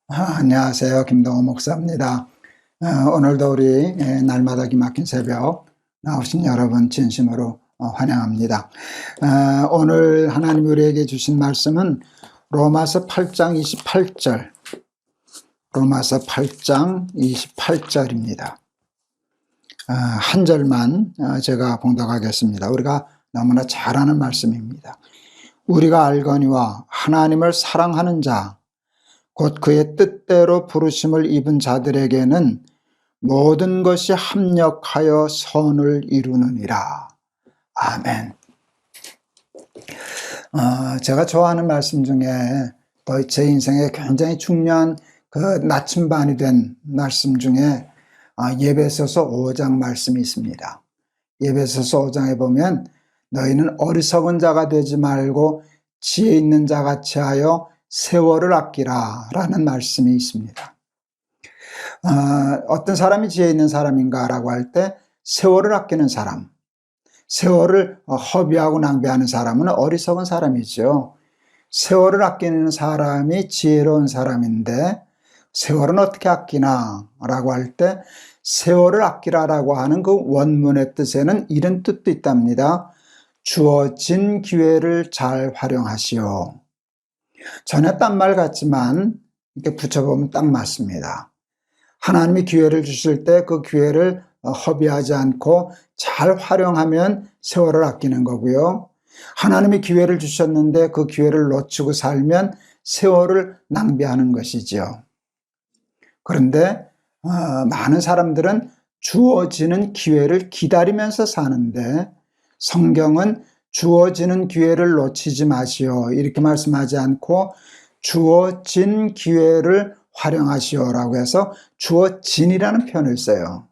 안녕하세요. 김동호 목사입니다. 오늘도 우리 날마다 기막힌 새벽 나오신 여러분 진심으로 환영합니다. 오늘 하나님 우리에게 주신 말씀은 로마서 8장 28절, 로마서 8장 28절입니다. 한 절만 제가 봉독하겠습니다. 우리가 너무나 잘 아는 말씀입니다. 우리가 알거니와 하나님을 사랑하는 자 곧 그의 뜻대로 부르심을 입은 자들에게는 모든 것이 합력하여 선을 이루느니라. 아멘. 제가 좋아하는 말씀 중에 또 제 인생에 굉장히 중요한 그 나침반이 된 말씀 중에 예배소서 5장 말씀이 있습니다. 예배소서 5장에 보면 너희는 어리석은 자가 되지 말고 지혜 있는 자같이 하여 세월을 아끼라 라는 말씀이 있습니다. 어떤 사람이 지혜 있는 사람인가 라고 할 때 세월을 아끼는 사람, 세월을 허비하고 낭비하는 사람은 어리석은 사람이죠. 세월을 아끼는 사람이 지혜로운 사람인데 세월은 어떻게 아끼나 라고 할 때 세월을 아끼라라고 하는 그 원문의 뜻에는 이런 뜻도 있답니다. 주어진 기회를 잘 활용하시오. 전에 딴 말 같지만 이렇게 붙여보면 딱 맞습니다. 하나님이 기회를 주실 때 그 기회를 허비하지 않고 잘 활용하면 세월을 아끼는 거고요. 하나님이 기회를 주셨는데 그 기회를 놓치고 살면 세월을 낭비하는 것이죠. 그런데 많은 사람들은 주어지는 기회를 기다리면서 사는데 성경은 주어지는 기회를 놓치지 마시오 이렇게 말씀하지 않고 주어진 기회를 활용하시오라고 해서 주어진이라는 표현을 써요.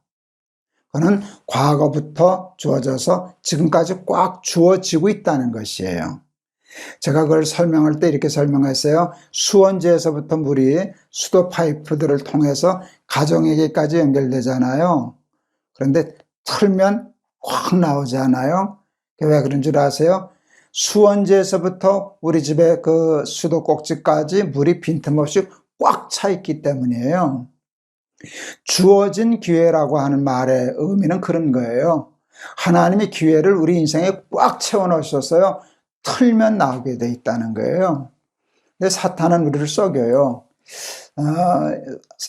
그거는 과거부터 주어져서 지금까지 꽉 주어지고 있다는 것이에요. 제가 그걸 설명할 때 이렇게 설명했어요. 수원지에서부터 물이 수도 파이프들을 통해서 가정에게까지 연결되잖아요. 그런데 틀면 확 나오지 않아요? 왜 그런 줄 아세요? 수원지에서부터 우리 집의 그 수도 꼭지까지 물이 빈틈없이 꽉 차 있기 때문이에요. 주어진 기회라고 하는 말의 의미는 그런 거예요. 하나님이 기회를 우리 인생에 꽉 채워 넣으셨어요. 틀면 나오게 돼 있다는 거예요. 근데 사탄은 우리를 속여요.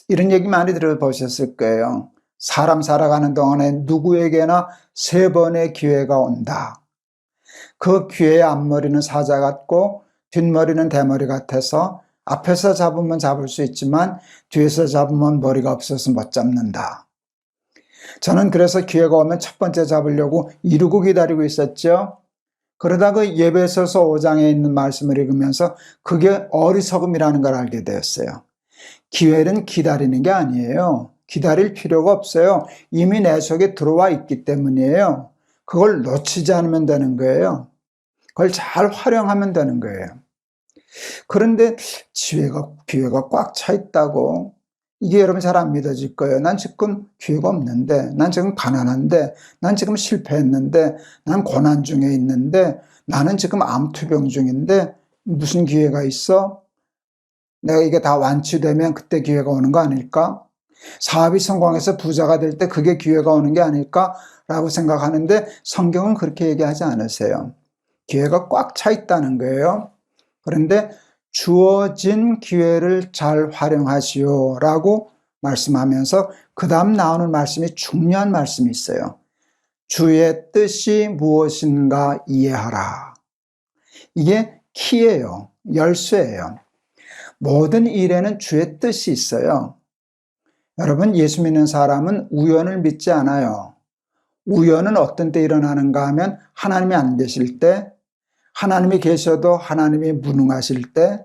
이런 얘기 많이 들어보셨을 거예요. 사람 살아가는 동안에 누구에게나 3번의 기회가 온다. 그 기회의 앞머리는 사자 같고 뒷머리는 대머리 같아서 앞에서 잡으면 잡을 수 있지만 뒤에서 잡으면 머리가 없어서 못 잡는다. 저는 그래서 기회가 오면 첫 번째 잡으려고 이루고 기다리고 있었죠. 그러다 그 예배소서 5장에 있는 말씀을 읽으면서 그게 어리석음이라는 걸 알게 되었어요. 기회는 기다리는 게 아니에요. 기다릴 필요가 없어요. 이미 내 속에 들어와 있기 때문이에요. 그걸 놓치지 않으면 되는 거예요. 그걸 잘 활용하면 되는 거예요. 그런데 기회가 꽉 차 있다고 이게 여러분 잘 안 믿어질 거예요. 난 지금 기회가 없는데, 난 지금 가난한데, 난 지금 실패했는데, 난 고난 중에 있는데, 나는 지금 암투병 중인데 무슨 기회가 있어? 내가 이게 다 완치되면 그때 기회가 오는 거 아닐까? 사업이 성공해서 부자가 될 때 그게 기회가 오는 게 아닐까라고 생각하는데 성경은 그렇게 얘기하지 않으세요. 기회가 꽉 차 있다는 거예요. 그런데 주어진 기회를 잘 활용하시오라고 말씀하면서 그 다음 나오는 말씀이 중요한 말씀이 있어요. 주의 뜻이 무엇인가 이해하라. 이게 키예요. 열쇠예요. 모든 일에는 주의 뜻이 있어요. 여러분, 예수 믿는 사람은 우연을 믿지 않아요. 우연은 어떤 때 일어나는가 하면 하나님이 안 계실 때, 하나님이 계셔도 하나님이 무능하실 때,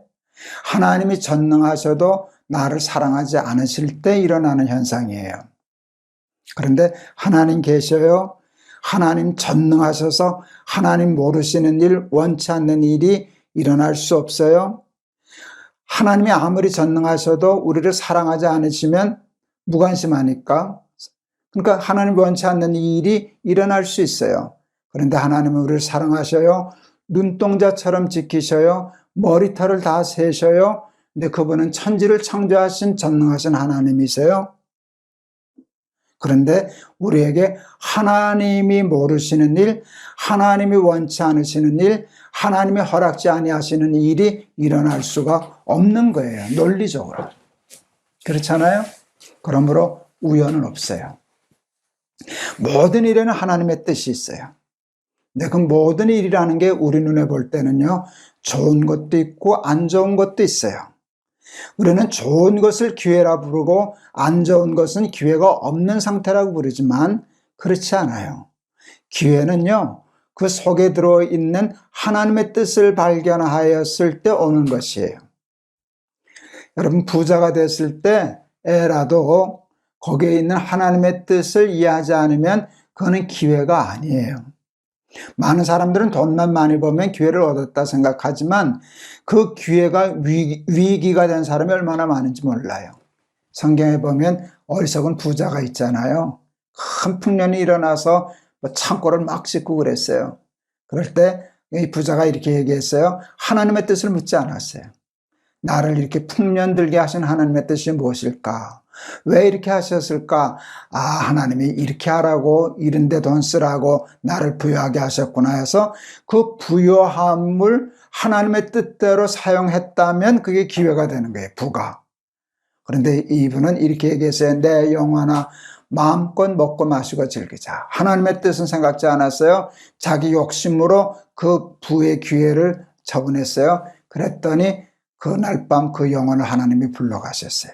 하나님이 전능하셔도 나를 사랑하지 않으실 때 일어나는 현상이에요. 그런데 하나님 계셔요. 하나님 전능하셔서 하나님 모르시는 일, 원치 않는 일이 일어날 수 없어요. 하나님이 아무리 전능하셔도 우리를 사랑하지 않으시면 무관심하니까. 그러니까 하나님 원치 않는 일이 일어날 수 있어요. 그런데 하나님은 우리를 사랑하셔요. 눈동자처럼 지키셔요. 머리털을 다 세셔요. 근데 그분은 천지를 창조하신 전능하신 하나님이세요. 그런데 우리에게 하나님이 모르시는 일, 하나님이 원치 않으시는 일, 하나님이 허락지 아니하시는 일이 일어날 수가 없는 거예요. 논리적으로. 그렇잖아요? 그러므로 우연은 없어요. 모든 일에는 하나님의 뜻이 있어요. 근데 그 모든 일이라는 게 우리 눈에 볼 때는요, 좋은 것도 있고 안 좋은 것도 있어요. 우리는 좋은 것을 기회라 부르고 안 좋은 것은 기회가 없는 상태라고 부르지만 그렇지 않아요. 기회는요, 그 속에 들어있는 하나님의 뜻을 발견하였을 때 오는 것이에요. 여러분, 부자가 됐을 때 애라도 거기에 있는 하나님의 뜻을 이해하지 않으면 그거는 기회가 아니에요. 많은 사람들은 돈만 많이 벌면 기회를 얻었다 생각하지만 그 기회가 위기가 된 사람이 얼마나 많은지 몰라요. 성경에 보면 어리석은 부자가 있잖아요. 큰 풍년이 일어나서 창고를 막 짓고 그랬어요. 그럴 때 이 부자가 이렇게 얘기했어요. 하나님의 뜻을 묻지 않았어요. 나를 이렇게 풍년 들게 하신 하나님의 뜻이 무엇일까? 왜 이렇게 하셨을까? 아, 하나님이 이렇게 하라고, 이런데 돈 쓰라고 나를 부유하게 하셨구나 해서 그 부유함을 하나님의 뜻대로 사용했다면 그게 기회가 되는 거예요, 부가. 그런데 이분은 이렇게 얘기했어요. 내 영혼아, 마음껏 먹고 마시고 즐기자. 하나님의 뜻은 생각지 않았어요. 자기 욕심으로 그 부의 기회를 처분했어요. 그랬더니 그날 밤 그 영혼을 하나님이 불러가셨어요.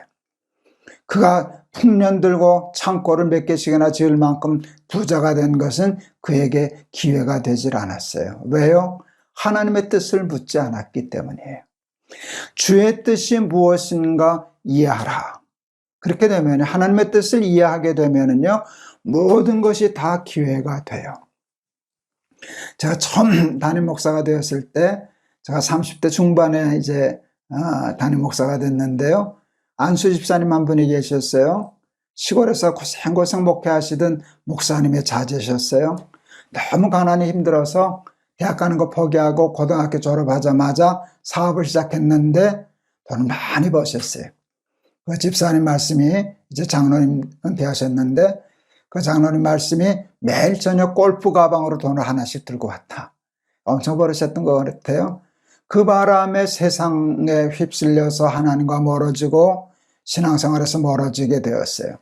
그가 풍년 들고 창고를 몇 개씩이나 지을 만큼 부자가 된 것은 그에게 기회가 되질 않았어요. 왜요? 하나님의 뜻을 묻지 않았기 때문이에요. 주의 뜻이 무엇인가 이해하라. 그렇게 되면 하나님의 뜻을 이해하게 되면요, 모든 것이 다 기회가 돼요. 제가 처음 담임 목사가 되었을 때, 제가 30대 중반에 이제 담임 목사가 됐는데요. 안수 집사님 한 분이 계셨어요. 시골에서 고생고생 목회하시던 목사님의 자제셨어요. 너무 가난이 힘들어서 대학 가는 거 포기하고 고등학교 졸업하자마자 사업을 시작했는데 돈을 많이 버셨어요. 그 집사님 말씀이, 이제 장로님 은퇴하셨는데 그 장로님 말씀이 매일 저녁 골프 가방으로 돈을 하나씩 들고 왔다. 엄청 버르셨던 것 같아요. 그 바람에 세상에 휩쓸려서 하나님과 멀어지고 신앙생활에서 멀어지게 되었어요.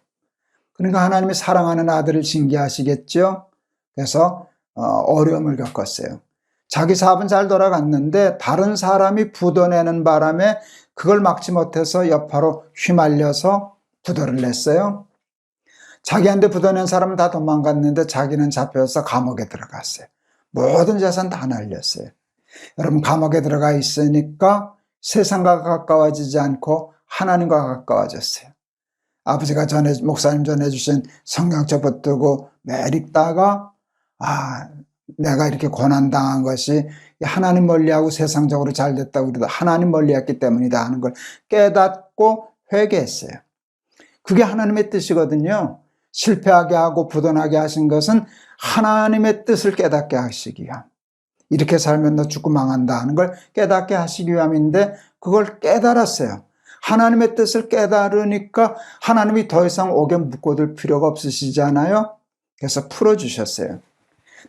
그러니까 하나님이 사랑하는 아들을 징계하시겠죠. 그래서 어려움을 겪었어요. 자기 사업은 잘 돌아갔는데 다른 사람이 부도내는 바람에 그걸 막지 못해서 여파로 휘말려서 부도를 냈어요. 자기한테 부도낸 사람은 다 도망갔는데 자기는 잡혀서 감옥에 들어갔어요. 모든 재산 다 날렸어요. 여러분, 감옥에 들어가 있으니까 세상과 가까워지지 않고 하나님과 가까워졌어요. 아버지가 목사님 전해주신 성경책 붙들고 매일 읽다가, 내가 이렇게 고난당한 것이 하나님 멀리하고 세상적으로 잘 됐다고 그래도 하나님 멀리했기 때문이다 하는 걸 깨닫고 회개했어요. 그게 하나님의 뜻이거든요. 실패하게 하고 부도나게 하신 것은 하나님의 뜻을 깨닫게 하시기 위함. 이렇게 살면 너 죽고 망한다 하는 걸 깨닫게 하시기 위함인데 그걸 깨달았어요. 하나님의 뜻을 깨달으니까 하나님이 더 이상 옥에 묶어둘 필요가 없으시잖아요. 그래서 풀어주셨어요.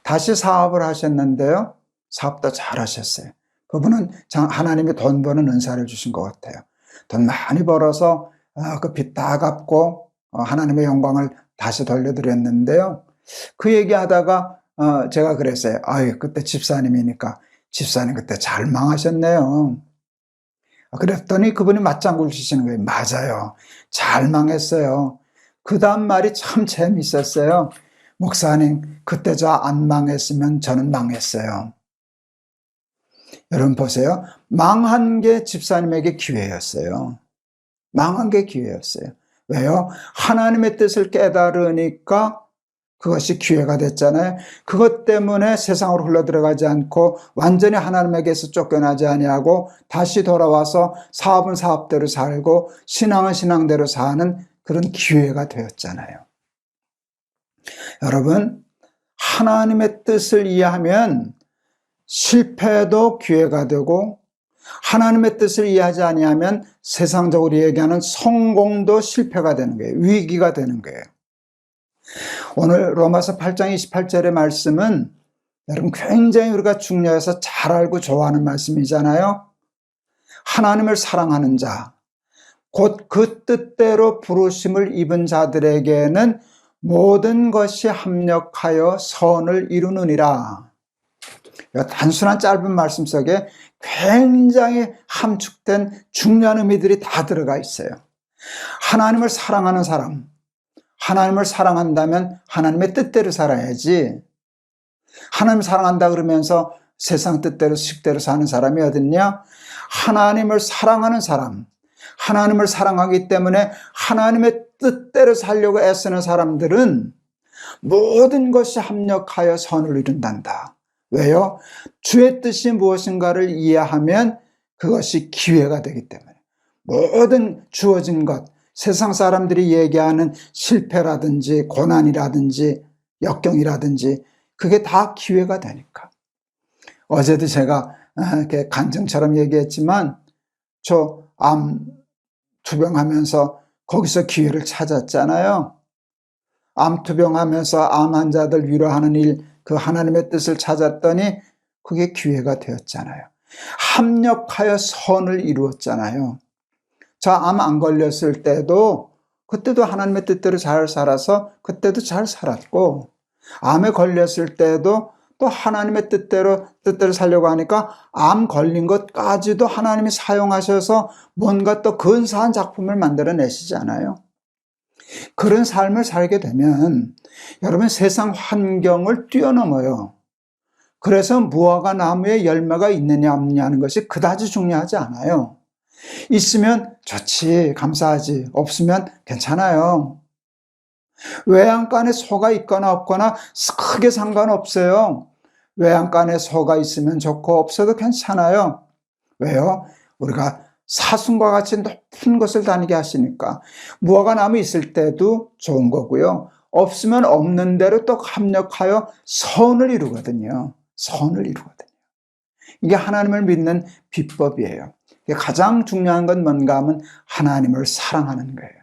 다시 사업을 하셨는데요. 사업도 잘 하셨어요. 그분은 하나님이 돈 버는 은사를 주신 것 같아요. 돈 많이 벌어서 그 빚 다 갚고 하나님의 영광을 다시 돌려드렸는데요. 그 얘기하다가 제가 그랬어요. 그때 집사님이니까 집사님 그때 잘 망하셨네요. 그랬더니 그분이 맞장구를 치시는 거예요. 맞아요. 잘 망했어요. 그 다음 말이 참 재미있었어요. 목사님, 그때 저 안 망했으면 저는 망했어요. 여러분 보세요. 망한 게 집사님에게 기회였어요. 망한 게 기회였어요. 왜요? 하나님의 뜻을 깨달으니까 그것이 기회가 됐잖아요. 그것 때문에 세상으로 흘러들어가지 않고 완전히 하나님에게서 쫓겨나지 아니하고 다시 돌아와서 사업은 사업대로 살고 신앙은 신앙대로 사는 그런 기회가 되었잖아요. 여러분, 하나님의 뜻을 이해하면 실패도 기회가 되고 하나님의 뜻을 이해하지 아니하면 세상적으로 얘기하는 성공도 실패가 되는 거예요. 위기가 되는 거예요. 오늘 로마서 8장 28절의 말씀은 여러분 굉장히 우리가 중요해서 잘 알고 좋아하는 말씀이잖아요. 하나님을 사랑하는 자, 곧 그 뜻대로 부르심을 입은 자들에게는 모든 것이 합력하여 선을 이루느니라. 단순한 짧은 말씀 속에 굉장히 함축된 중요한 의미들이 다 들어가 있어요. 하나님을 사랑하는 사람, 하나님을 사랑한다면 하나님의 뜻대로 살아야지. 하나님 사랑한다 그러면서 세상 뜻대로 식대로 사는 사람이 어딨냐? 하나님을 사랑하는 사람, 하나님을 사랑하기 때문에 하나님의 뜻대로 살려고 애쓰는 사람들은 모든 것이 합력하여 선을 이룬단다. 왜요? 주의 뜻이 무엇인가를 이해하면 그것이 기회가 되기 때문에 모든 주어진 것, 세상 사람들이 얘기하는 실패라든지 고난이라든지 역경이라든지 그게 다 기회가 되니까. 어제도 제가 이렇게 간증처럼 얘기했지만 저 암 투병하면서 거기서 기회를 찾았잖아요. 암 투병하면서 암 환자들 위로하는 일, 그 하나님의 뜻을 찾았더니 그게 기회가 되었잖아요. 합력하여 선을 이루었잖아요. 저 암 안 걸렸을 때도 그때도 하나님의 뜻대로 잘 살아서 그때도 잘 살았고, 암에 걸렸을 때도 또 하나님의 뜻대로 살려고 하니까 암 걸린 것까지도 하나님이 사용하셔서 뭔가 또 근사한 작품을 만들어내시잖아요. 그런 삶을 살게 되면 여러분 세상 환경을 뛰어넘어요. 그래서 무화과 나무에 열매가 있느냐 없느냐는 것이 그다지 중요하지 않아요. 있으면 좋지, 감사하지. 없으면 괜찮아요. 외양간에 소가 있거나 없거나 크게 상관없어요. 외양간에 소가 있으면 좋고 없어도 괜찮아요. 왜요? 우리가 사슴과 같이 높은 곳을 다니게 하시니까. 무화과 나무 있을 때도 좋은 거고요. 없으면 없는 대로 또 합력하여 선을 이루거든요. 선을 이루거든요. 이게 하나님을 믿는 비법이에요. 가장 중요한 건 뭔가 하면 하나님을 사랑하는 거예요.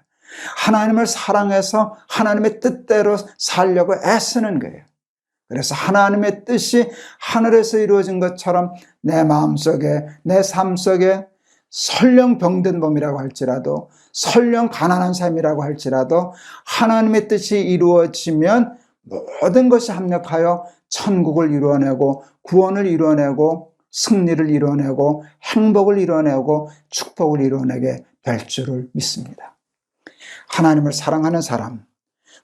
하나님을 사랑해서 하나님의 뜻대로 살려고 애쓰는 거예요. 그래서 하나님의 뜻이 하늘에서 이루어진 것처럼 내 마음속에, 내 삶 속에 설령 병든 몸이라고 할지라도, 설령 가난한 삶이라고 할지라도 하나님의 뜻이 이루어지면 모든 것이 합력하여 천국을 이루어내고 구원을 이루어내고 승리를 이루어내고 행복을 이루어내고 축복을 이루어내게 될 줄을 믿습니다. 하나님을 사랑하는 사람,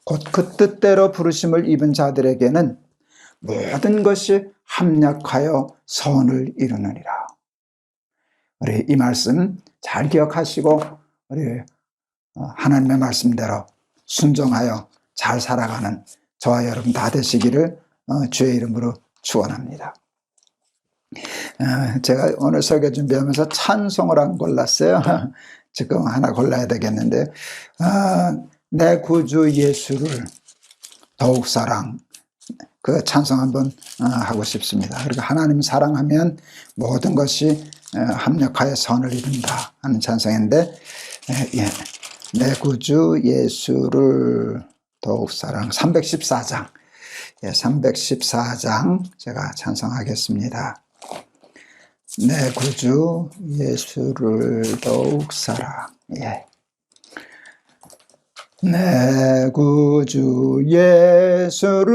곧 그 뜻대로 부르심을 입은 자들에게는 모든 것이 합력하여 선을 이루느니라. 우리 이 말씀 잘 기억하시고 우리 하나님의 말씀대로 순종하여 잘 살아가는 저와 여러분 다 되시기를 주의 이름으로 축원합니다. 제가 오늘 설교 준비하면서 찬송을 안 골랐어요. 지금 하나 골라야 되겠는데, 내 구주 예수를 더욱 사랑, 그 찬송 한번 하고 싶습니다. 그러니까 하나님 사랑하면 모든 것이 합력하여 선을 이룬다 하는 찬송인데, 내 구주 예수를 더욱 사랑, 314장, 314장 제가 찬송하겠습니다. 내 구주 예수를 더욱 사랑. 내 구주 예수를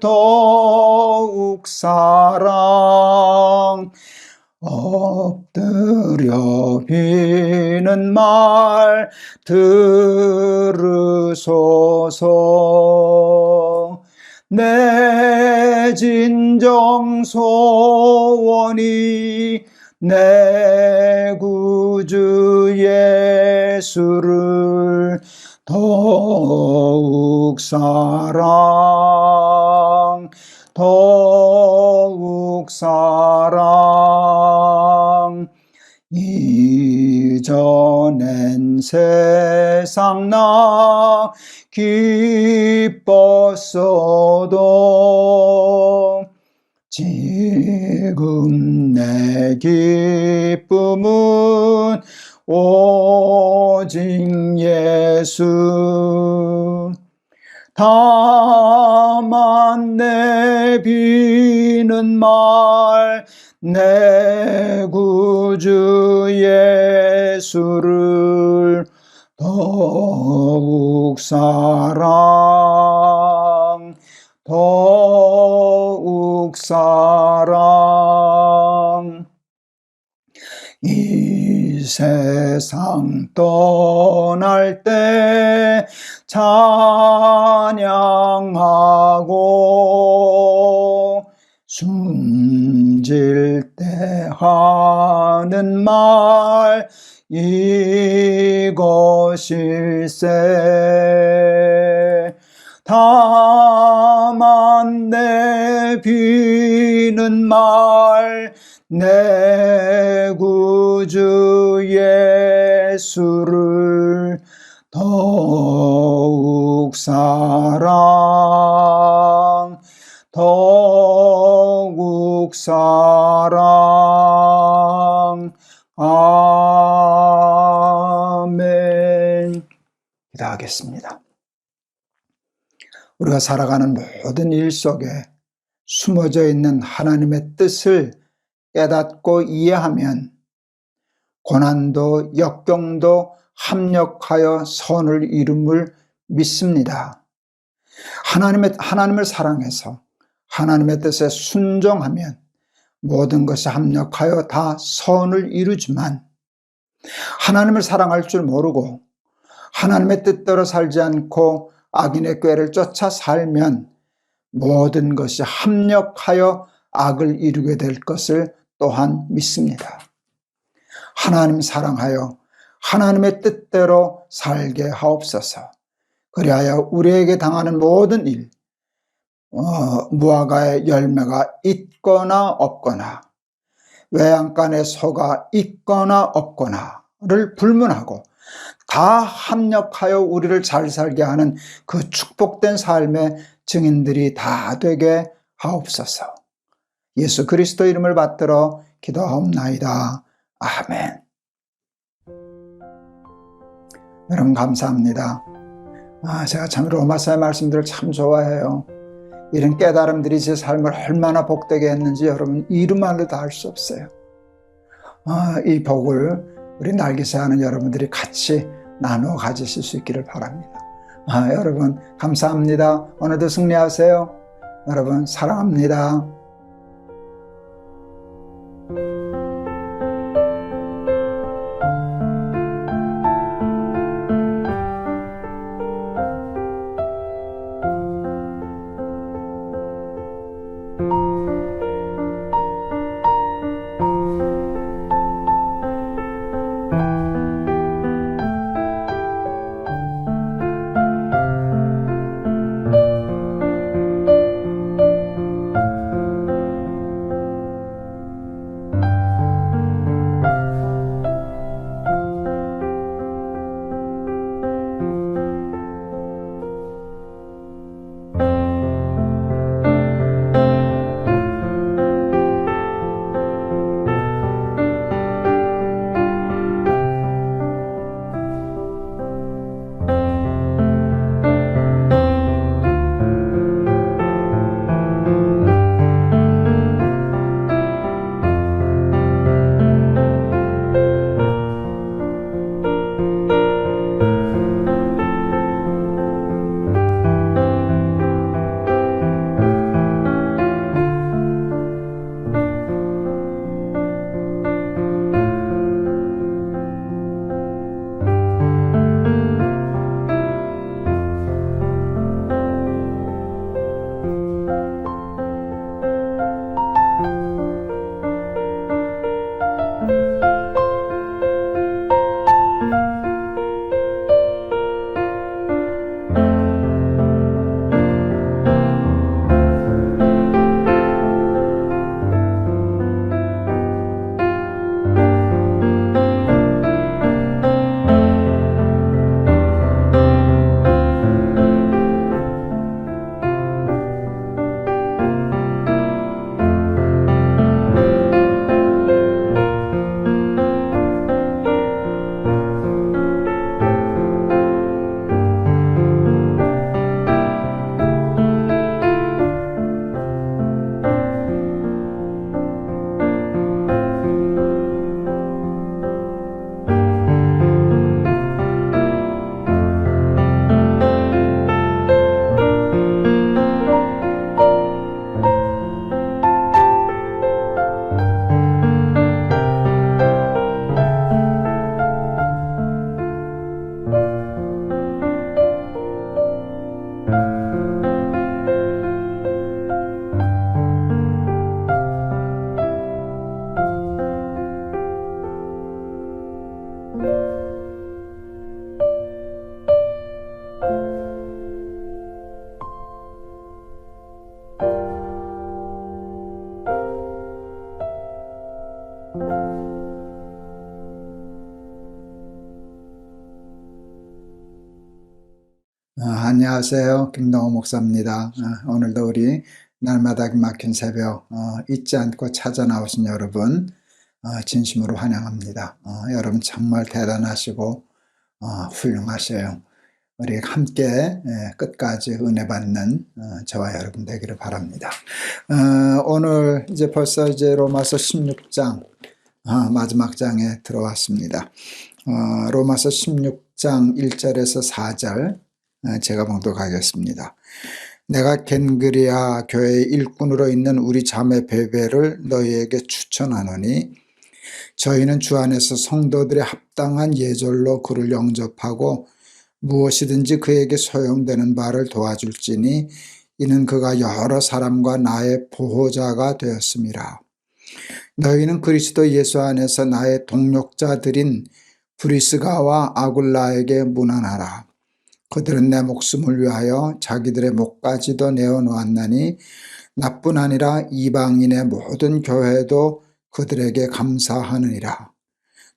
더욱 사랑. 엎드려 비는 말 들으소서. 내 진정 소원이 내 구주 예수를 더욱 사랑, 더욱 사랑. 이전엔 세상 나 기뻤어도 지금 내 내 기쁨은 오직 예수. 다만 내 비는 말 내 구주 예수를 더욱 사랑 이 세상 떠날 때 찬양하고 숨질 때 하는 말 이것일세. 다만 내 비는 말 내 구주 예수를 더욱 사랑 아멘. 기도하겠습니다. 우리가 살아가는 모든 일 속에 숨어져 있는 하나님의 뜻을 깨닫고 이해하면 고난도 역경도 합력하여 선을 이룸을 믿습니다. 하나님을 사랑해서 하나님의 뜻에 순종하면 모든 것이 합력하여 다 선을 이루지만 하나님을 사랑할 줄 모르고 하나님의 뜻대로 살지 않고 악인의 꾀를 쫓아 살면 모든 것이 합력하여 악을 이루게 될 것을 또한 믿습니다. 하나님 사랑하여 하나님의 뜻대로 살게 하옵소서. 그리하여 우리에게 당하는 모든 일, 무화과의 열매가 있거나 없거나 외양간의 소가 있거나 없거나를 불문하고 다 합력하여 우리를 잘 살게 하는 그 축복된 삶의 증인들이 다 되게 하옵소서. 예수 그리스도 이름을 받들어 기도하옵나이다. 아멘. 여러분 감사합니다. 제가 참 로마서의 말씀들을 참 좋아해요. 이런 깨달음들이 제 삶을 얼마나 복되게 했는지 여러분 이루말로 다 알 수 없어요. 이 복을 우리 날개새하는 여러분들이 같이 나누어 가지실 수 있기를 바랍니다. 여러분 감사합니다. 오늘도 승리하세요. 여러분 사랑합니다. 안녕하세요. 김동호 목사입니다. 오늘도 우리 날마다 막힌 새벽 잊지 않고 찾아 나오신 여러분 진심으로 환영합니다. 여러분 정말 대단하시고 훌륭하셔요. 우리 함께 끝까지 은혜 받는 저와 여러분 되기를 바랍니다. 오늘 벌써 로마서 16장 마지막 장에 들어왔습니다. 로마서 16장 1절에서 4절 제가 봉독하겠습니다. 내가 겐그리아 교회의 일꾼으로 있는 우리 자매 베베를 너희에게 추천하노니 저희는 주 안에서 성도들의 합당한 예절로 그를 영접하고 무엇이든지 그에게 소용되는 바를 도와줄지니 이는 그가 여러 사람과 나의 보호자가 되었음이라. 너희는 그리스도 예수 안에서 나의 동력자들인 브리스가와 아굴라에게 문안하라. 그들은 내 목숨을 위하여 자기들의 목까지도 내어놓았나니 나뿐 아니라 이방인의 모든 교회도 그들에게 감사하느니라.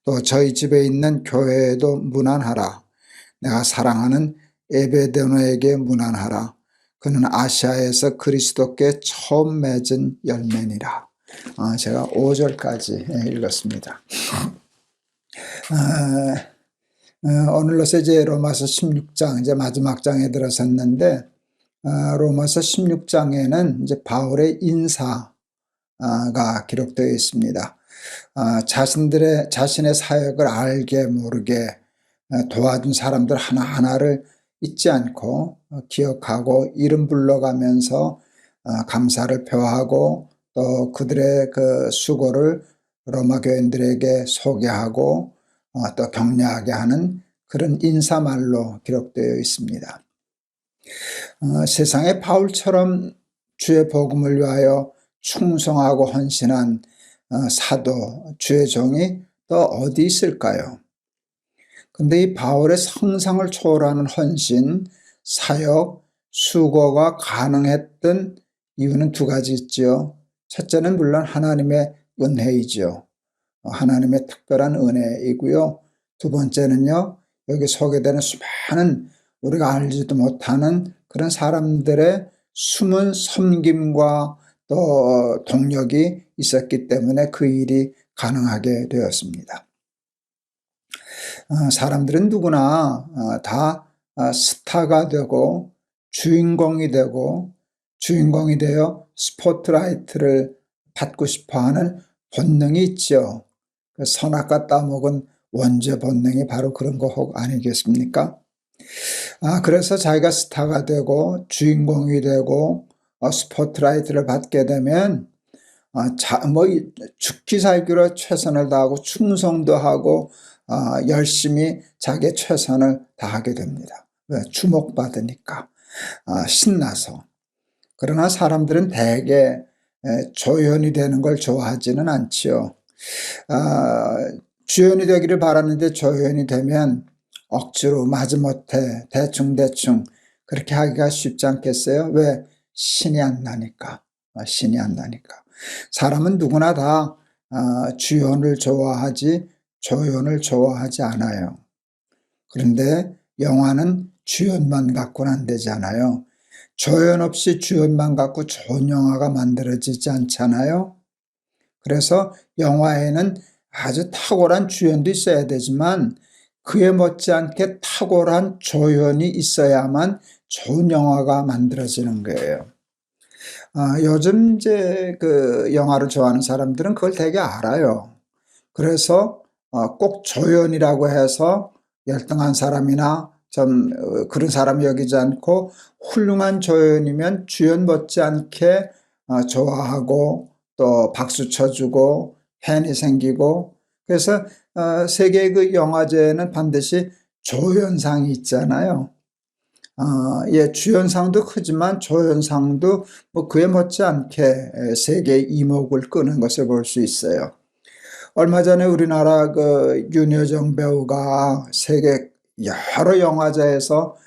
또 저희 집에 있는 교회에도 문안하라. 내가 사랑하는 에베데노에게 문안하라. 그는 아시아에서 그리스도께 처음 맺은 열매니라. 제가 5절까지 읽었습니다. 오늘로서 로마서 16장 마지막 장에 들어섰는데 로마서 16장에는 바울의 인사가 기록되어 있습니다. 자신의 사역을 알게 모르게 도와준 사람들 하나하나를 잊지 않고 기억하고 이름 불러가면서 감사를 표하고 또 그들의 그 수고를 로마 교인들에게 소개하고 또 격려하게 하는 그런 인사말로 기록되어 있습니다. 세상에 바울처럼 주의 복음을 위하여 충성하고 헌신한 사도, 주의 종이 또 어디 있을까요? 근데 이 바울의 상상을 초월하는 헌신, 사역, 수고가 가능했던 이유는 두 가지 있죠. 첫째는 물론 하나님의 은혜이죠. 하나님의 특별한 은혜이고요. 두 번째는요, 여기 소개되는 수많은 우리가 알지도 못하는 그런 사람들의 숨은 섬김과 또 동력이 있었기 때문에 그 일이 가능하게 되었습니다. 사람들은 누구나 다 스타가 되고 주인공이 되어 스포트라이트를 받고 싶어하는 본능이 있죠. 선악과 따먹은 원죄 본능이 바로 그런 거 아니겠습니까? 그래서 자기가 스타가 되고 주인공이 되고 스포트라이트를 받게 되면 죽기 살기로 최선을 다하고 충성도 하고 열심히 자기의 최선을 다하게 됩니다. 왜? 주목받으니까 신나서. 그러나 사람들은 대개 조연이 되는 걸 좋아하지는 않지요. 주연이 되기를 바라는데 조연이 되면 억지로 마지못해 대충 그렇게 하기가 쉽지 않겠어요? 왜? 신이 안 나니까. 신이 안 나니까. 사람은 누구나 다 주연을 좋아하지 조연을 좋아하지 않아요. 그런데 영화는 주연만 갖고는 안 되잖아요. 조연 없이 주연만 갖고 좋은 영화가 만들어지지 않잖아요. 그래서 영화에는 아주 탁월한 주연도 있어야 되지만 그에 못지않게 탁월한 조연이 있어야만 좋은 영화가 만들어지는 거예요. 요즘 그 영화를 좋아하는 사람들은 그걸 되게 알아요. 그래서 꼭 조연이라고 해서 열등한 사람이나 좀 그런 사람이 여기지 않고 훌륭한 조연이면 주연 못지않게 좋아하고 또 박수 쳐주고 팬이 생기고 그래서 세계 그 영화제에는 반드시 조연상이 있잖아요. 주연상도 크지만 조연상도 그에 못지않게 세계의 이목을 끄는 것을 볼 수 있어요. 얼마 전에 우리나라 그 윤여정 배우가 세계 여러 영화제에서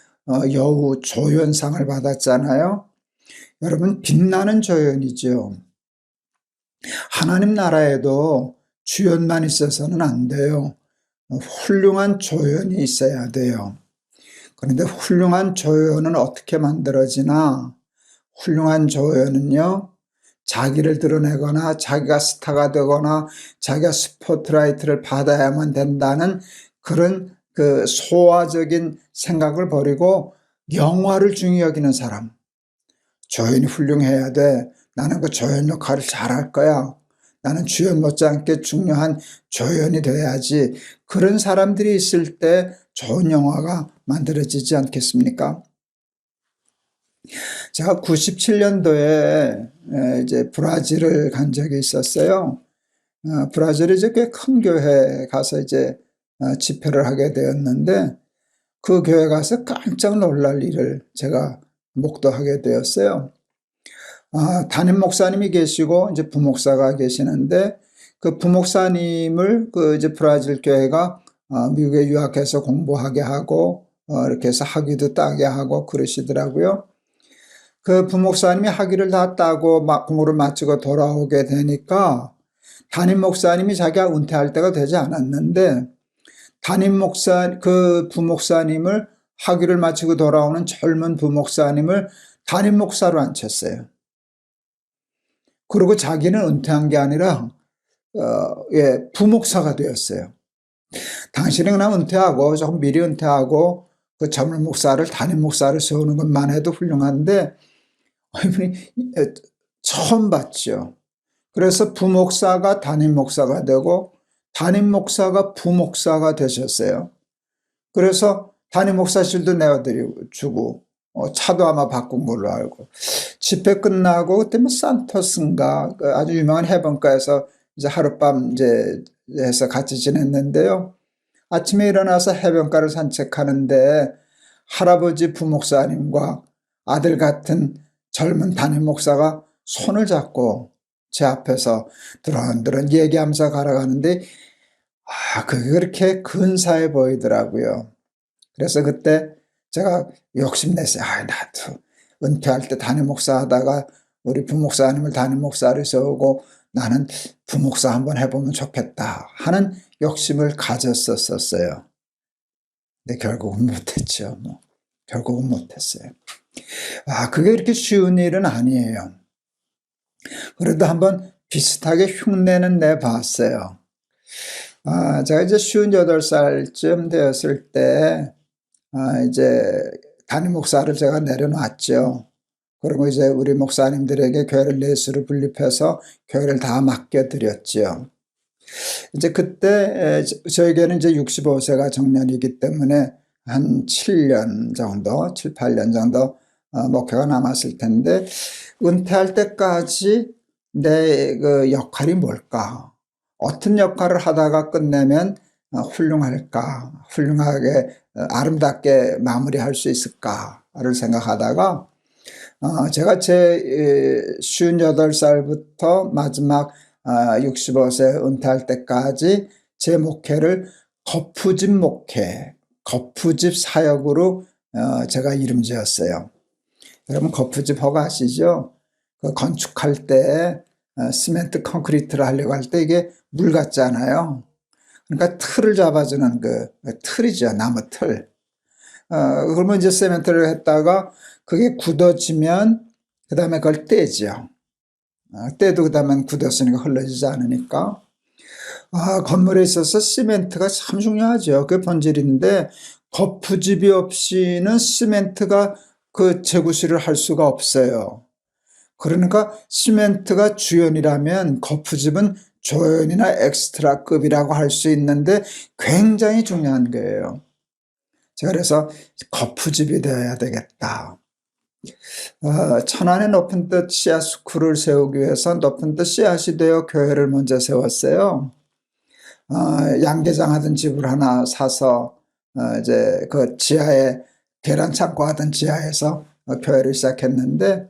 여우 조연상을 받았잖아요. 여러분, 빛나는 조연이죠. 하나님 나라에도 주연만 있어서는 안 돼요. 훌륭한 조연이 있어야 돼요. 그런데 훌륭한 조연은 어떻게 만들어지나? 훌륭한 조연은요, 자기를 드러내거나 자기가 스타가 되거나 자기가 스포트라이트를 받아야만 된다는 그런 그 소화적인 생각을 버리고 영화를 중요히 여기는 사람. 조연이 훌륭해야 돼. 나는 그 조연 역할을 잘할 거야. 나는 주연 못지않게 중요한 조연이 돼야지. 그런 사람들이 있을 때 좋은 영화가 만들어지지 않겠습니까? 제가 97년도에 이제 브라질을 간 적이 있었어요. 브라질에 이제 꽤 큰 교회에 가서 이제 집회를 하게 되었는데, 그 교회 가서 깜짝 놀랄 일을 제가 목도하게 되었어요. 담임 목사님이 계시고 이제 부목사가 계시는데, 그 부목사님을 그 이제 브라질 교회가 미국에 유학해서 공부하게 하고 이렇게 해서 학위도 따게 하고 그러시더라고요. 그 부목사님이 학위를 다 따고 공부를 마치고 돌아오게 되니까 담임 목사님이 자기가 은퇴할 때가 되지 않았는데, 그 부목사님을 학위를 마치고 돌아오는 젊은 부목사님을 담임 목사로 앉혔어요. 그리고 자기는 은퇴한 게 아니라 부목사가 되었어요. 당신이 그냥 은퇴하고 조금 미리 은퇴하고 그 젊은 목사를 담임 목사를 세우는 것만 해도 훌륭한데, 이분이 처음 봤죠. 그래서 부목사가 담임 목사가 되고 담임 목사가 부목사가 되셨어요. 그래서 담임 목사실도 내어주고 차도 아마 바꾼 걸로 알고, 집회 끝나고 그때 뭐 산토스인가 아주 유명한 해변가에서 이제 하룻밤 이제 해서 같이 지냈는데요. 아침에 일어나서 해변가를 산책하는데 할아버지 부목사님과 아들 같은 젊은 담임 목사가 손을 잡고 제 앞에서 드런드런 얘기하면서 걸어가는데, 그게 그렇게 근사해 보이더라고요. 그래서 그때 제가 욕심냈어요. 나도 은퇴할 때 담임 목사 하다가 우리 부목사님을 담임 목사를 세우고 나는 부목사 한번 해보면 좋겠다 하는 욕심을 가졌었어요. 근데 결국은 못했죠. 결국은 못했어요. 그게 그렇게 쉬운 일은 아니에요. 그래도 한번 비슷하게 흉내는 내봤어요. 제가 이제 58살쯤 되었을 때, 이제 담임 목사를 제가 내려놨죠. 그리고 이제 우리 목사님들에게 교회를 내수를 분립해서 교회를 다 맡겨드렸죠. 이제 그때 저에게는 이제 65세가 정년이기 때문에 한 7년 정도, 7, 8년 정도 목표가 남았을 텐데, 은퇴할 때까지 내 그 역할이 뭘까? 어떤 역할을 하다가 끝내면 훌륭할까? 훌륭하게 아름답게 마무리할 수 있을까를 생각하다가, 제가 제 58살부터 마지막 65세 은퇴할 때까지 제 목회를 거푸집 목회, 거푸집 사역으로 제가 이름 지었어요. 여러분 거푸집 허가 아시죠? 그 건축할 때 시멘트 콘크리트를 하려고 할 때 이게 물 같잖아요. 그러니까 틀을 잡아주는 그 틀이죠. 나무 틀. 그러면 이제 시멘트를 했다가 그게 굳어지면 그 다음에 그걸 떼죠. 떼도 그 다음엔 굳었으니까 흘러지지 않으니까. 건물에 있어서 시멘트가 참 중요하죠. 그게 본질인데, 거푸집이 없이는 시멘트가 그 재구실을 할 수가 없어요. 그러니까 시멘트가 주연이라면 거푸집은 조연이나 엑스트라급이라고 할 수 있는데 굉장히 중요한 거예요. 제가 그래서 거푸집이 되어야 되겠다. 천안의 높은 뜻 씨앗 스쿨을 세우기 위해서 높은 뜻 씨앗이 되어 교회를 먼저 세웠어요. 양계장 하던 집을 하나 사서 이제 그 지하에 계란 창고 하던 지하에서 교회를 시작했는데,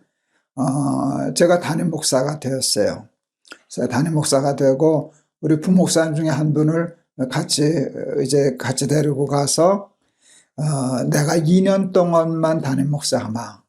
제가 담임 목사가 되었어요. 그래서 담임 목사가 되고 우리 부목사님 중에 한 분을 같이 데리고 가서 내가 2년 동안만 담임 목사 하마.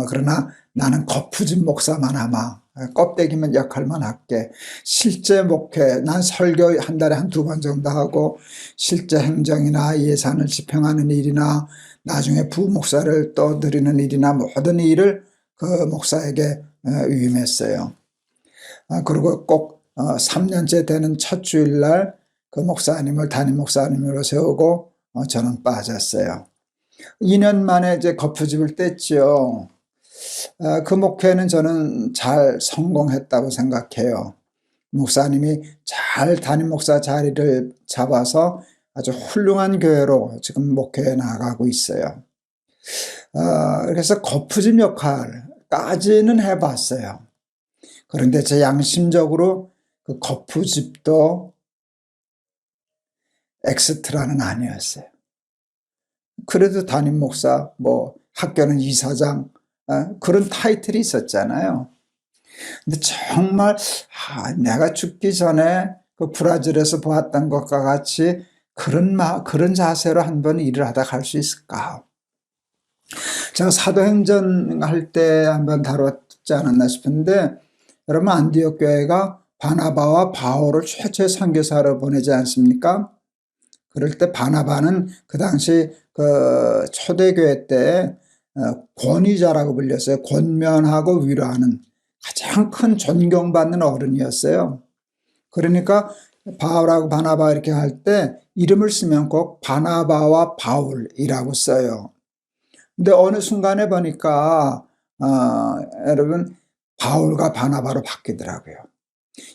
그러나 나는 거푸집 목사만 하마. 껍데기만 역할만 할게. 실제 목회, 난 설교 한 달에 한두 번 정도 하고 실제 행정이나 예산을 집행하는 일이나 나중에 부목사를 또 드리는 일이나 모든 일을 그 목사에게 위임했어요. 그리고 꼭 3년째 되는 첫 주일날 그 목사님을 담임 목사님으로 세우고 저는 빠졌어요. 2년 만에 이제 거푸집을 뗐죠. 그 목회는 저는 잘 성공했다고 생각해요. 목사님이 잘 담임 목사 자리를 잡아서 아주 훌륭한 교회로 지금 목회해 나가고 있어요. 그래서 거푸집 역할까지는 해봤어요. 그런데 제 양심적으로 그 거푸집도 엑스트라는 아니었어요. 그래도 담임 목사, 학교는 이사장, 그런 타이틀이 있었잖아요. 근데 정말 내가 죽기 전에 그 브라질에서 보았던 것과 같이 그런 자세로 한번 일을 하다 갈 수 있을까? 제가 사도행전 할 때 한번 다뤘지 않았나 싶은데, 여러분 안디옥 교회가 바나바와 바울을 최초의 선교사로 보내지 않습니까? 그럴 때 바나바는 그 당시 그 초대교회 때 권위자라고 불렸어요. 권면하고 위로하는 가장 큰 존경받는 어른이었어요. 그러니까 바울하고 바나바 이렇게 할 때 이름을 쓰면 꼭 바나바와 바울이라고 써요. 근데 어느 순간에 보니까 여러분 바울과 바나바로 바뀌더라고요.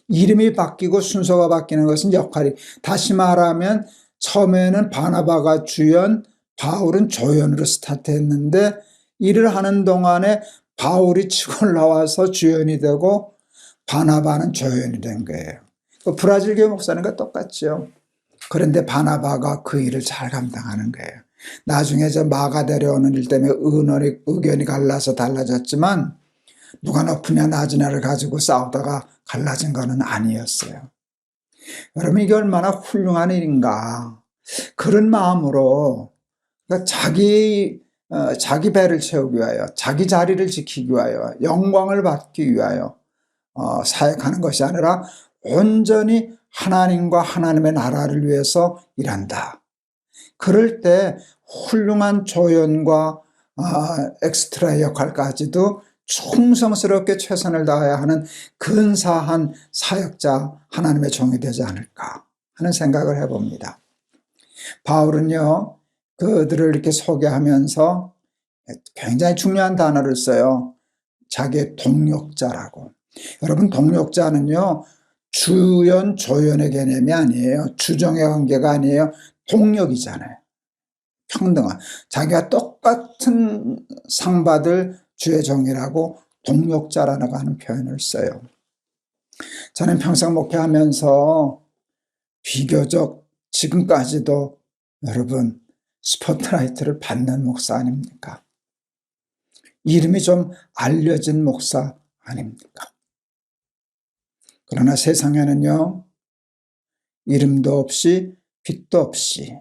이름이 바뀌고 순서가 바뀌는 것은 역할이, 다시 말하면 처음에는 바나바가 주연, 바울은 조연으로 스타트했는데 일을 하는 동안에 바울이 치고 올라와서 주연이 되고 바나바는 조연이 된 거예요. 브라질 교회 목사님과 똑같죠. 그런데 바나바가 그 일을 잘 감당하는 거예요. 나중에 저 마가 데려오는 일 때문에 의견이 갈라서 달라졌지만 누가 높으냐 낮으냐를 가지고 싸우다가 갈라진 거는 아니었어요. 여러분 이게 얼마나 훌륭한 일인가. 그런 마음으로 자기 배를 채우기 위하여, 자기 자리를 지키기 위하여, 영광을 받기 위하여 사역하는 것이 아니라 온전히 하나님과 하나님의 나라를 위해서 일한다. 그럴 때 훌륭한 조연과 엑스트라 역할까지도 충성스럽게 최선을 다해야 하는 근사한 사역자, 하나님의 종이 되지 않을까 하는 생각을 해봅니다. 바울은요, 그들을 이렇게 소개하면서 굉장히 중요한 단어를 써요. 자기의 동력자라고. 여러분, 동력자는요, 주연, 조연의 개념이 아니에요. 주종의 관계가 아니에요. 동력이잖아요. 평등한. 자기가 똑같은 상 받을 주의 종이라고 동력자라고 하는 표현을 써요. 저는 평생 목회하면서 비교적 지금까지도 여러분 스포트라이트를 받는 목사 아닙니까? 이름이 좀 알려진 목사 아닙니까? 그러나 세상에는요, 이름도 없이 빛도 없이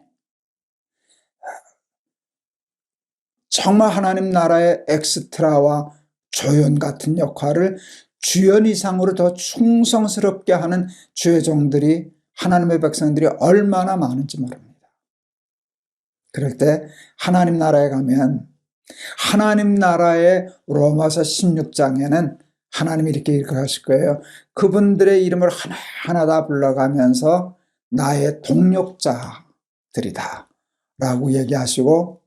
정말 하나님 나라의 엑스트라와 조연 같은 역할을 주연 이상으로 더 충성스럽게 하는 주의 종들이, 하나님의 백성들이 얼마나 많은지 모릅니다. 그럴 때 하나님 나라에 가면, 하나님 나라의 로마서 16장에는 하나님이 이렇게 하실 거예요. 그분들의 이름을 하나하나 다 불러가면서 나의 동력자들이다 라고 얘기하시고,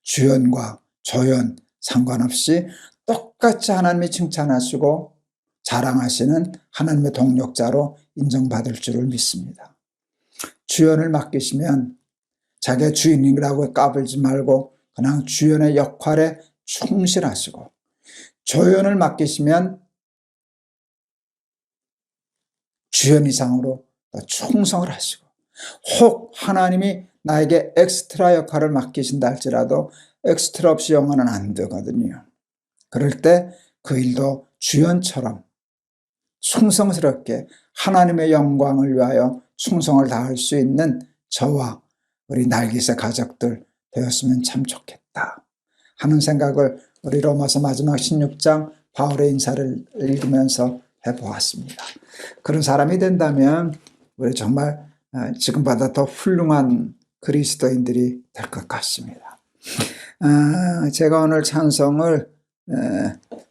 주연과 조연 상관없이 똑같이 하나님이 칭찬하시고 자랑하시는 하나님의 동력자로 인정받을 줄을 믿습니다. 주연을 맡기시면 자기의 주인이라고 까불지 말고 그냥 주연의 역할에 충실하시고, 조연을 맡기시면 주연 이상으로 충성을 하시고, 혹 하나님이 나에게 엑스트라 역할을 맡기신다 할지라도 엑스트라 없이 영원은 안 되거든요. 그럴 때 그 일도 주연처럼 충성스럽게 하나님의 영광을 위하여 충성을 다할 수 있는 저와 우리 날깃의 가족들 되었으면 참 좋겠다 하는 생각을 우리 로마서 마지막 16장 바울의 인사를 읽으면서 해보았습니다. 그런 사람이 된다면 우리 정말 지금보다 더 훌륭한 그리스도인들이 될 것 같습니다. 제가 오늘 찬송을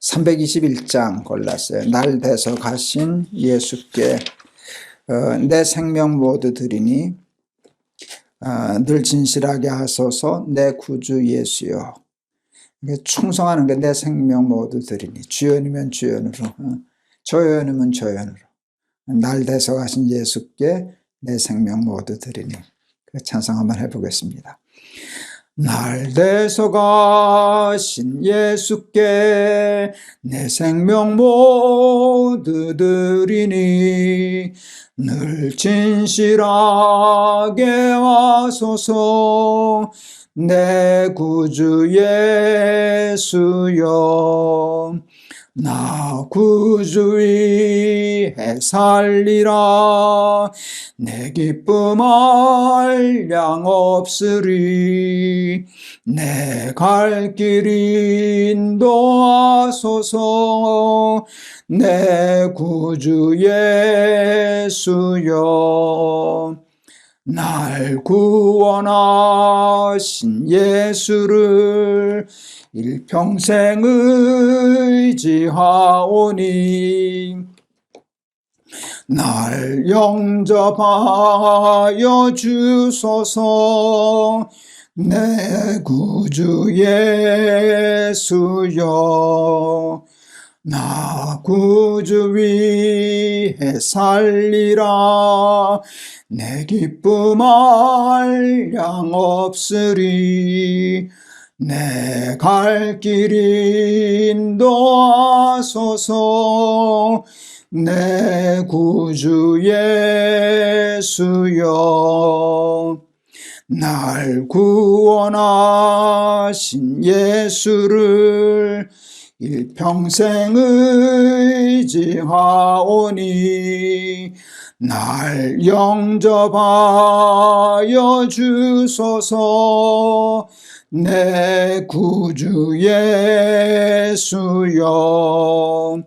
321장 골랐어요. 날 대서 가신 예수께 내 생명 모두 드리니 늘 진실하게 하소서 내 구주 예수여. 충성하는 게 내 생명 모두 드리니 주연이면 주연으로 조연이면 조연으로 날 대서 가신 예수께 내 생명 모두 드리니. 그 찬송 한번 해보겠습니다. 날 대서 가신 예수께 내 생명 모두 드리니 늘 진실하게 하소서 내 구주 예수여. 나 구주 위에 살리라 내 기쁨 한량 없으리 내 갈 길 인도하소서 내 구주 예수여. 날 구원하신 예수를 일평생 의지하오니 날 영접하여 주소서 내 구주 예수여. 나 구주 위에 살리라 내 기쁨 한량 없으리 내 갈 길 인도하소서 내 구주 예수여. 날 구원하신 예수를 일평생 의지하오니 날 영접하여 주소서 내 구주 예수여.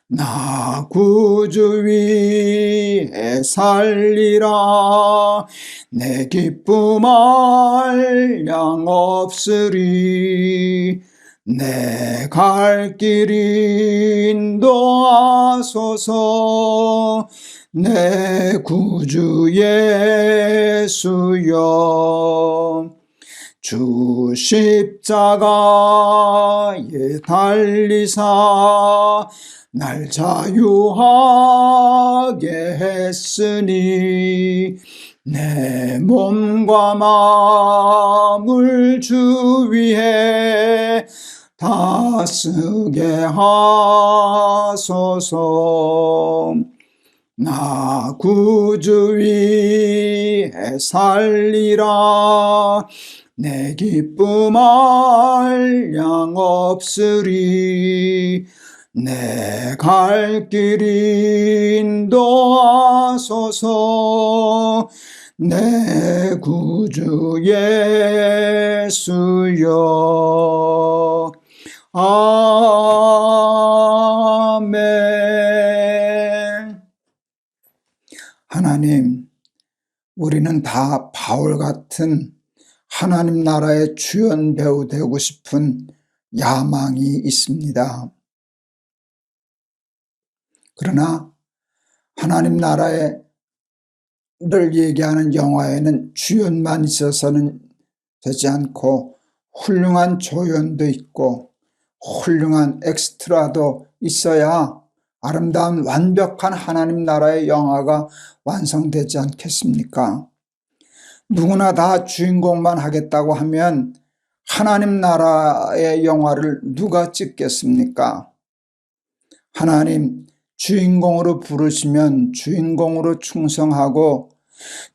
나 구주 위에 살리라 내 기쁨 한량 없으리 내 갈 길 인도하소서 내 구주 예수여. 주 십자가에 달리사 날 자유하게 했으니 내 몸과 마음을 주 위에 다 쓰게 하소서. 나 구주 위에 살리라 내 기쁨 한량 없으리 내 갈 길 인도하소서 내 구주 예수여. 아멘. 하나님, 우리는 다 바울 같은 하나님 나라의 주연 배우 되고 싶은 야망이 있습니다. 그러나 하나님 나라를 얘기하는 영화에는 주연만 있어서는 되지 않고 훌륭한 조연도 있고 훌륭한 엑스트라도 있어야 아름다운 완벽한 하나님 나라의 영화가 완성되지 않겠습니까? 누구나 다 주인공만 하겠다고 하면 하나님 나라의 영화를 누가 찍겠습니까? 하나님 주인공으로 부르시면 주인공으로 충성하고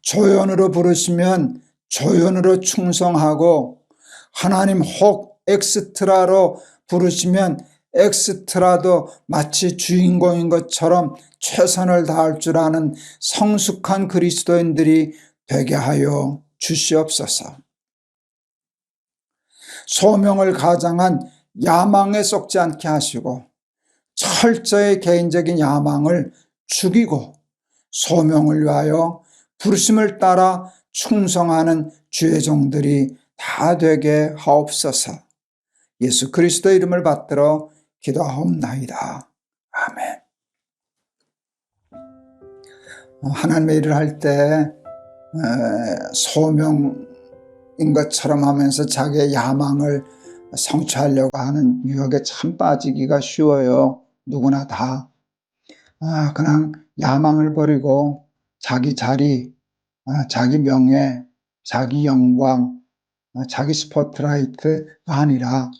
조연으로 부르시면 조연으로 충성하고 하나님 혹 엑스트라로 부르시면 엑스트라도 마치 주인공인 것처럼 최선을 다할 줄 아는 성숙한 그리스도인들이 되게 하여 주시옵소서. 소명을 가장한 야망에 썩지 않게 하시고 철저히 개인적인 야망을 죽이고 소명을 위하여 부르심을 따라 충성하는 주의 종들이 다 되게 하옵소서. 예수 그리스도 이름을 받들어 기도하옵나이다. 아멘. 하나님의 일을 할 때 소명인 것처럼 하면서 자기의 야망을 성취하려고 하는 유혹에 참 빠지기가 쉬워요. 누구나 다. 그냥 야망을 버리고 자기 자리, 자기 명예, 자기 영광, 자기 스포트라이트가 아니라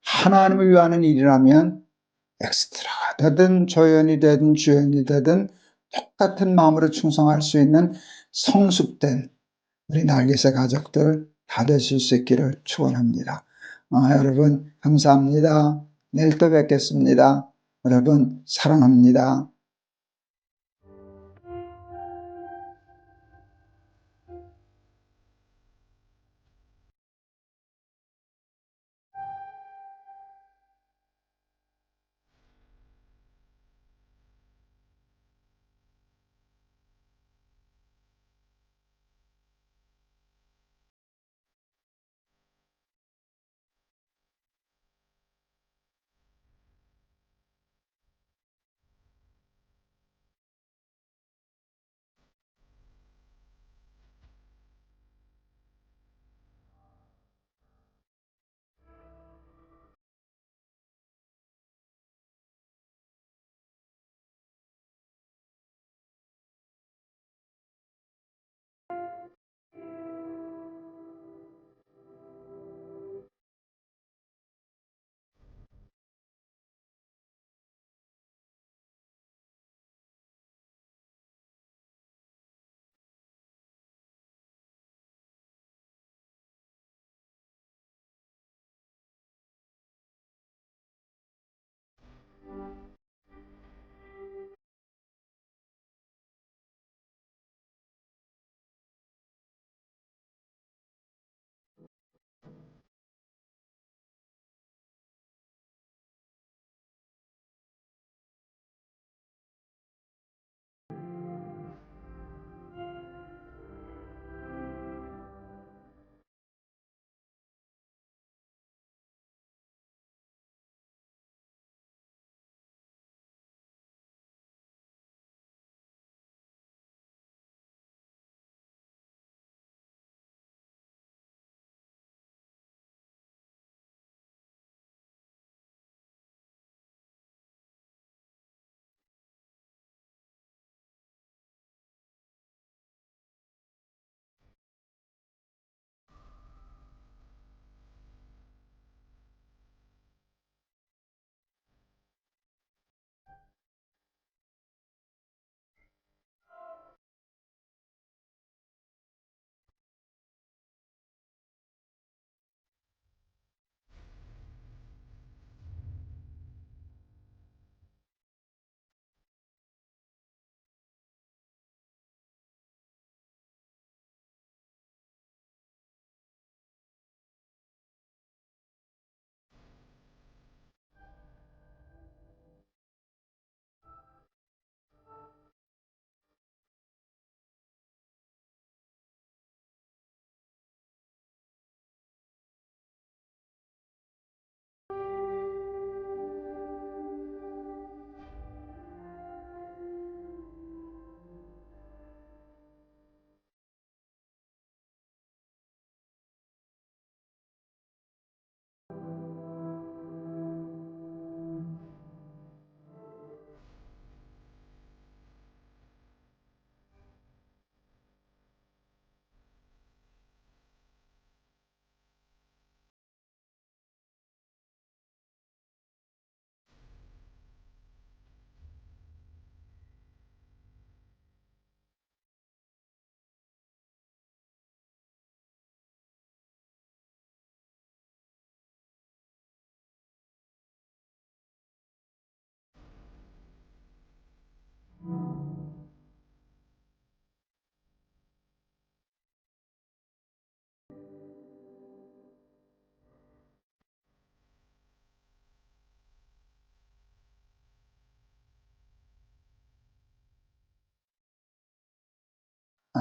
하나님을 위하는 일이라면 엑스트라가 되든 조연이 되든 주연이 되든 똑같은 마음으로 충성할 수 있는 성숙된 우리 날개새 가족들 다 되실 수 있기를 축원합니다. 여러분 감사합니다. 내일 또 뵙겠습니다. 여러분 사랑합니다.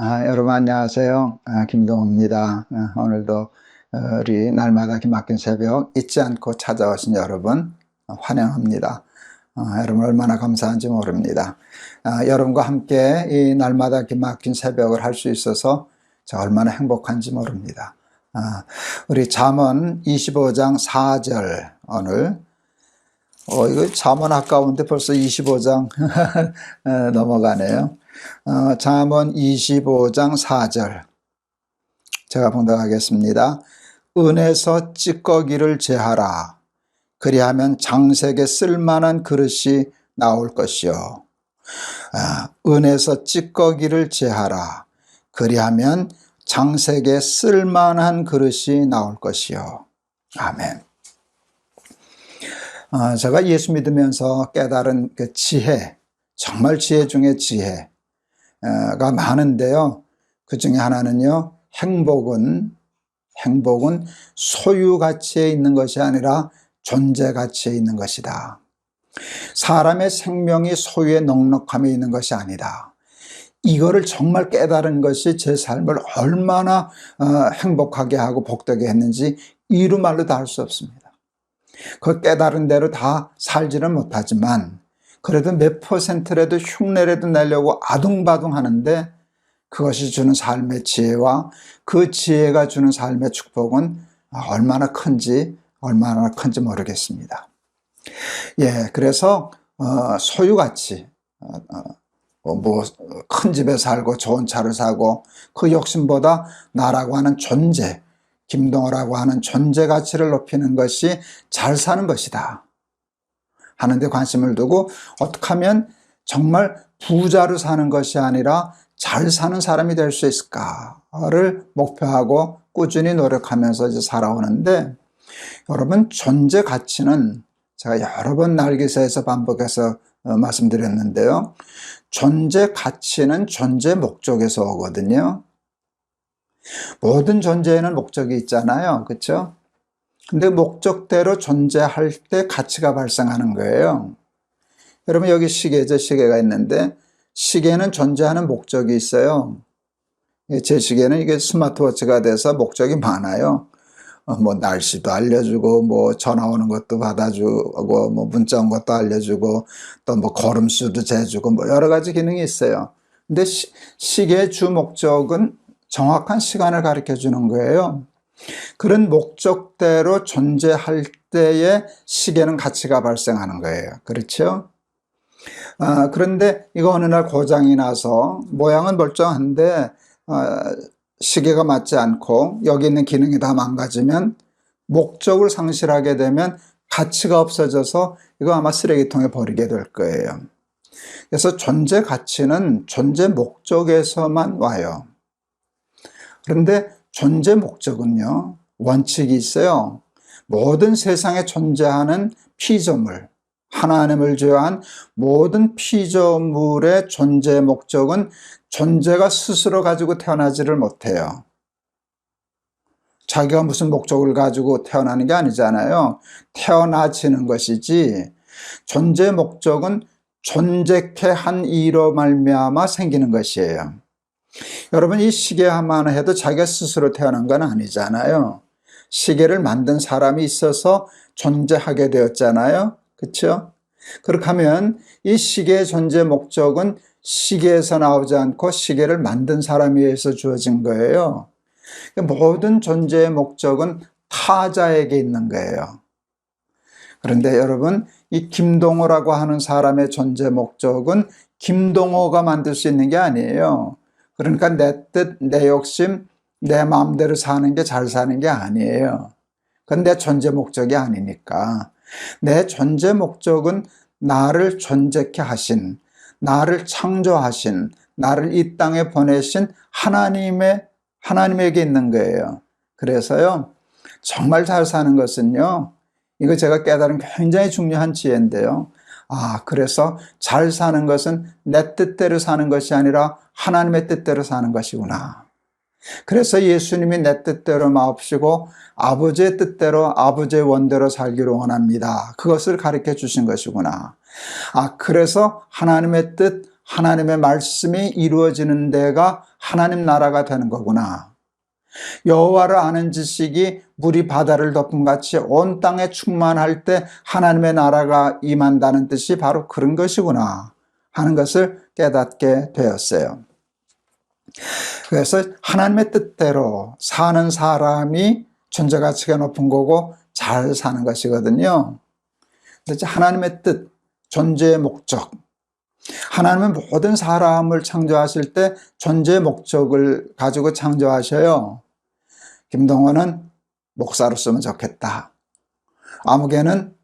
여러분 안녕하세요. 김동훈입니다. 오늘도 우리 날마다 기막힌 새벽 잊지 않고 찾아오신 여러분 환영합니다. 여러분 얼마나 감사한지 모릅니다. 여러분과 함께 이 날마다 기막힌 새벽을 할 수 있어서 제가 얼마나 행복한지 모릅니다. 우리 잠언 25장 4절 오늘 이거 잠언 아까운데 벌써 25장 넘어가네요. 잠언 25장 4절 제가 봉독하겠습니다. 은에서 찌꺼기를 제하라. 그리하면 장색에 쓸만한 그릇이 나올 것이요. 은에서 찌꺼기를 제하라. 그리하면 장색에 쓸만한 그릇이 나올 것이요. 아멘. 제가 예수 믿으면서 깨달은 그 지혜, 정말 지혜 중에 지혜가 많은데요. 그 중에 하나는요, 행복은 소유 가치에 있는 것이 아니라 존재 가치에 있는 것이다. 사람의 생명이 소유의 넉넉함에 있는 것이 아니다. 이거를 정말 깨달은 것이 제 삶을 얼마나 행복하게 하고 복되게 했는지 이루 말로 다 할 수 없습니다. 그 깨달은 대로 다 살지는 못하지만 그래도 몇 %라도 흉내라도 내려고 아둥바둥 하는데 그것이 주는 삶의 지혜와 그 지혜가 주는 삶의 축복은 얼마나 큰지 모르겠습니다. 그래서 소유가치, 큰 집에 살고 좋은 차를 사고 그 욕심보다 나라고 하는 존재, 김동호라고 하는 존재 가치를 높이는 것이 잘 사는 것이다 하는 데 관심을 두고 어떻게 하면 정말 부자로 사는 것이 아니라 잘 사는 사람이 될 수 있을까를 목표하고 꾸준히 노력하면서 이제 살아오는데, 여러분 존재 가치는 제가 여러 번 날개사에서 반복해서 말씀드렸는데요. 존재 가치는 존재 목적에서 오거든요. 모든 존재에는 목적이 있잖아요. 그렇죠? 근데 목적대로 존재할 때 가치가 발생하는 거예요. 여러분 여기 시계가 있는데 시계는 존재하는 목적이 있어요. 제 시계는 이게 스마트워치가 돼서 목적이 많아요. 날씨도 알려주고, 전화 오는 것도 받아주고, 문자 온 것도 알려주고, 또 걸음수도 재주고, 여러 가지 기능이 있어요. 근데 시계의 주 목적은 정확한 시간을 가르쳐 주는 거예요. 그런 목적대로 존재할 때에 시계는 가치가 발생하는 거예요. 그렇죠? 그런데 이거 어느 날 고장이 나서 모양은 멀쩡한데 시계가 맞지 않고 여기 있는 기능이 다 망가지면, 목적을 상실하게 되면 가치가 없어져서 이거 아마 쓰레기통에 버리게 될 거예요. 그래서 존재 가치는 존재 목적에서만 와요. 그런데 존재 목적은요, 원칙이 있어요. 모든 세상에 존재하는 피조물, 하나님을 제외한 모든 피조물의 존재 목적은 존재가 스스로 가지고 태어나지를 못해요. 자기가 무슨 목적을 가지고 태어나는 게 아니잖아요. 태어나지는 것이지, 존재 목적은 존재케 한 이로 말미암아 생기는 것이에요. 여러분 이 시계 하나만 해도 자기가 스스로 태어난 건 아니잖아요. 시계를 만든 사람이 있어서 존재하게 되었잖아요. 그렇죠? 그렇게 하면 이 시계의 존재 목적은 시계에서 나오지 않고 시계를 만든 사람에 의해서 주어진 거예요. 모든 존재의 목적은 타자에게 있는 거예요. 그런데 여러분 이 김동호라고 하는 사람의 존재 목적은 김동호가 만들 수 있는 게 아니에요. 그러니까 내 뜻, 내 욕심, 내 마음대로 사는 게 잘 사는 게 아니에요. 그건 내 존재 목적이 아니니까. 내 존재 목적은 나를 존재케 하신, 나를 창조하신, 나를 이 땅에 보내신 하나님에게 있는 거예요. 그래서요, 정말 잘 사는 것은요, 이거 제가 깨달은 굉장히 중요한 지혜인데요. 그래서 잘 사는 것은 내 뜻대로 사는 것이 아니라 하나님의 뜻대로 사는 것이구나. 그래서 예수님이 내 뜻대로 마옵시고 아버지의 뜻대로 아버지의 원대로 살기를 원합니다. 그것을 가르쳐 주신 것이구나. 그래서 하나님의 뜻, 하나님의 말씀이 이루어지는 데가 하나님 나라가 되는 거구나. 여호와를 아는 지식이 물이 바다를 덮음 같이 온 땅에 충만할 때 하나님의 나라가 임한다는 뜻이 바로 그런 것이구나 하는 것을 깨닫게 되었어요. 그래서 하나님의 뜻대로 사는 사람이 존재가치가 높은 거고 잘 사는 것이거든요. 그래서 하나님의 뜻, 존재의 목적, 하나님은 모든 사람을 창조하실 때 존재의 목적을 가지고 창조하셔요. 김동원은 목사로 쓰면 좋겠다. 아무개는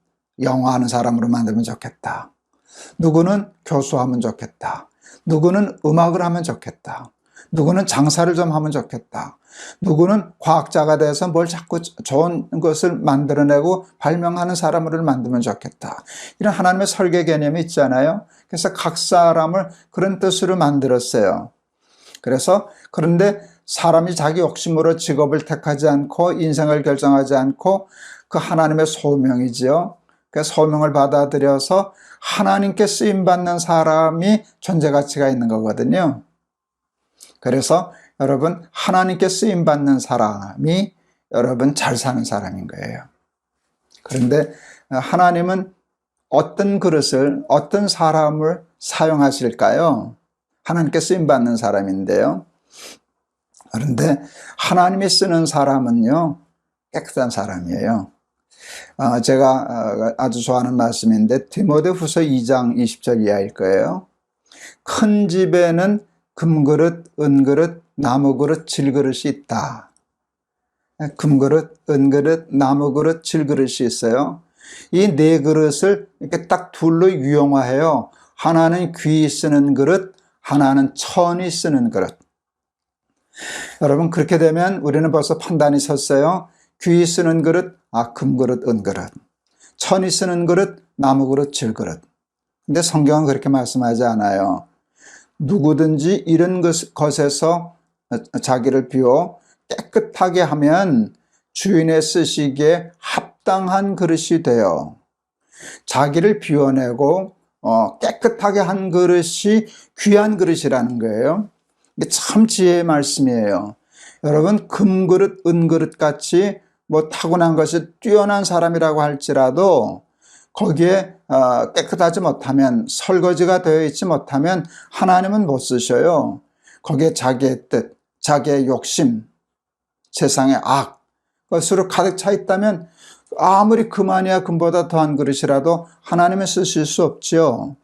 영어하는 사람으로 만들면 좋겠다. 누구는 교수하면 좋겠다. 누구는 음악을 하면 좋겠다. 누구는 장사를 좀 하면 좋겠다. 누구는 과학자가 돼서 뭘 자꾸 좋은 것을 만들어내고 발명하는 사람을 만들면 좋겠다. 이런 하나님의 설계 개념이 있잖아요. 그래서 각 사람을 그런 뜻으로 만들었어요. 그래서 그런데 사람이 자기 욕심으로 직업을 택하지 않고 인생을 결정하지 않고 그 하나님의 소명이지요. 그 소명을 받아들여서 하나님께 쓰임받는 사람이 존재 가치가 있는 거거든요. 그래서 여러분, 하나님께 쓰임받는 사람이 여러분 잘 사는 사람인 거예요. 그런데 하나님은 어떤 그릇을, 어떤 사람을 사용하실까요? 하나님께 쓰임받는 사람인데요. 그런데 하나님이 쓰는 사람은요, 깨끗한 사람이에요. 제가 아주 좋아하는 말씀인데 디모데후서 2장 20절 이하일 거예요. 큰 집에는 금그릇, 은그릇, 나무그릇, 질그릇이 있다. 금그릇, 은그릇, 나무그릇, 질그릇이 있어요. 이 네 그릇을 이렇게 딱 둘로 유형화해요. 하나는 귀 쓰는 그릇, 하나는 천이 쓰는 그릇. 여러분, 그렇게 되면 우리는 벌써 판단이 섰어요. 귀 쓰는 그릇, 금그릇, 은그릇. 천이 쓰는 그릇, 나무그릇, 질그릇. 근데 성경은 그렇게 말씀하지 않아요. 누구든지 이런 것에서 자기를 비워 깨끗하게 하면 주인의 쓰시기에 합당한 그릇이 되어 자기를 비워내고 깨끗하게 한 그릇이 귀한 그릇이라는 거예요. 이게 참 지혜의 말씀이에요. 여러분, 금그릇, 은그릇 같이 뭐 타고난 것이 뛰어난 사람이라고 할지라도 거기에 깨끗하지 못하면, 설거지가 되어 있지 못하면 하나님은 못 쓰셔요. 거기에 자기의 뜻, 자기의 욕심, 세상의 악, 것으로 가득 차 있다면 아무리 금아니야 금보다 더한 그릇이라도 하나님은 쓰실 수 없지요.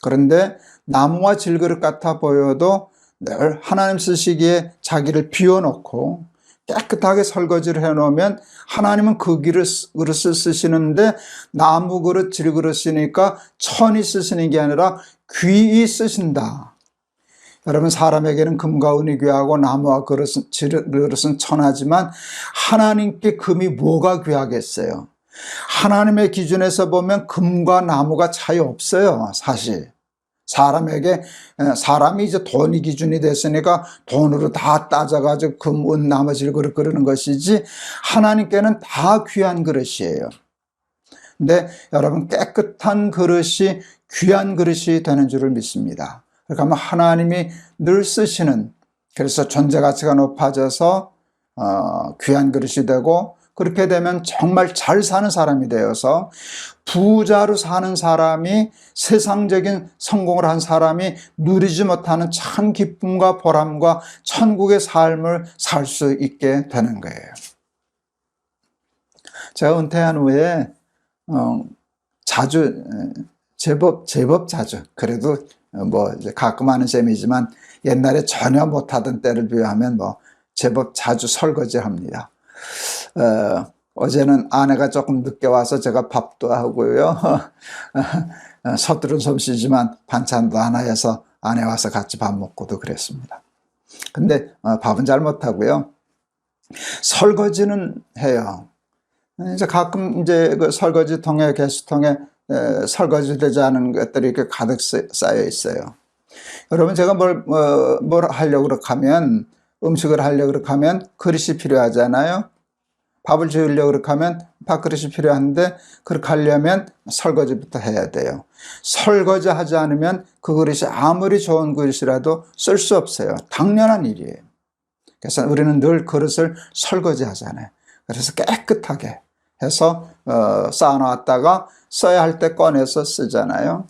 그런데 나무와 질그릇 같아 보여도 늘 하나님 쓰시기에 자기를 비워놓고 깨끗하게 설거지를 해놓으면 하나님은 그 그릇을 쓰시는데 나무 그릇, 질그릇이니까 천이 쓰시는 게 아니라 귀히 쓰신다. 여러분, 사람에게는 금과 은이 귀하고 나무와 질그릇은 천하지만 하나님께 금이 뭐가 귀하겠어요? 하나님의 기준에서 보면 금과 나무가 차이 없어요, 사실. 사람이 이제 돈이 기준이 됐으니까 돈으로 다 따져가지고 금, 은, 나무, 질그릇 그러는 것이지 하나님께는 다 귀한 그릇이에요. 근데 여러분, 깨끗한 그릇이 귀한 그릇이 되는 줄을 믿습니다. 그러니까 하나님이 늘 쓰시는, 그래서 존재 가치가 높아져서 귀한 그릇이 되고, 그렇게 되면 정말 잘 사는 사람이 되어서 부자로 사는 사람이, 세상적인 성공을 한 사람이 누리지 못하는 참 기쁨과 보람과 천국의 삶을 살 수 있게 되는 거예요. 제가 은퇴한 후에 자주, 제법 자주, 그래도 뭐 이제 가끔 하는 셈이지만 옛날에 전혀 못하던 때를 비하면 뭐 제법 자주 설거지합니다. 어제는 아내가 조금 늦게 와서 제가 밥도 하고요. 서투른 솜씨지만 반찬도 하나 해서 아내 와서 같이 밥 먹고도 그랬습니다. 근데 밥은 잘 못하고요. 설거지는 해요. 이제 가끔 이제 그 설거지통에, 개수통에 설거지되지 않은 것들이 이렇게 가득 쌓여 있어요. 여러분, 제가 뭘 하려고 그렇게 하면, 음식을 하려고 그렇게 하면 그릇이 필요하잖아요. 밥을 지으려고 그렇게 하면 밥그릇이 필요한데 그렇게 하려면 설거지부터 해야 돼요. 설거지 하지 않으면 그 그릇이 아무리 좋은 그릇이라도 쓸 수 없어요. 당연한 일이에요. 그래서 우리는 늘 그릇을 설거지 하잖아요. 그래서 깨끗하게 해서 쌓아놨다가 써야 할 때 꺼내서 쓰잖아요.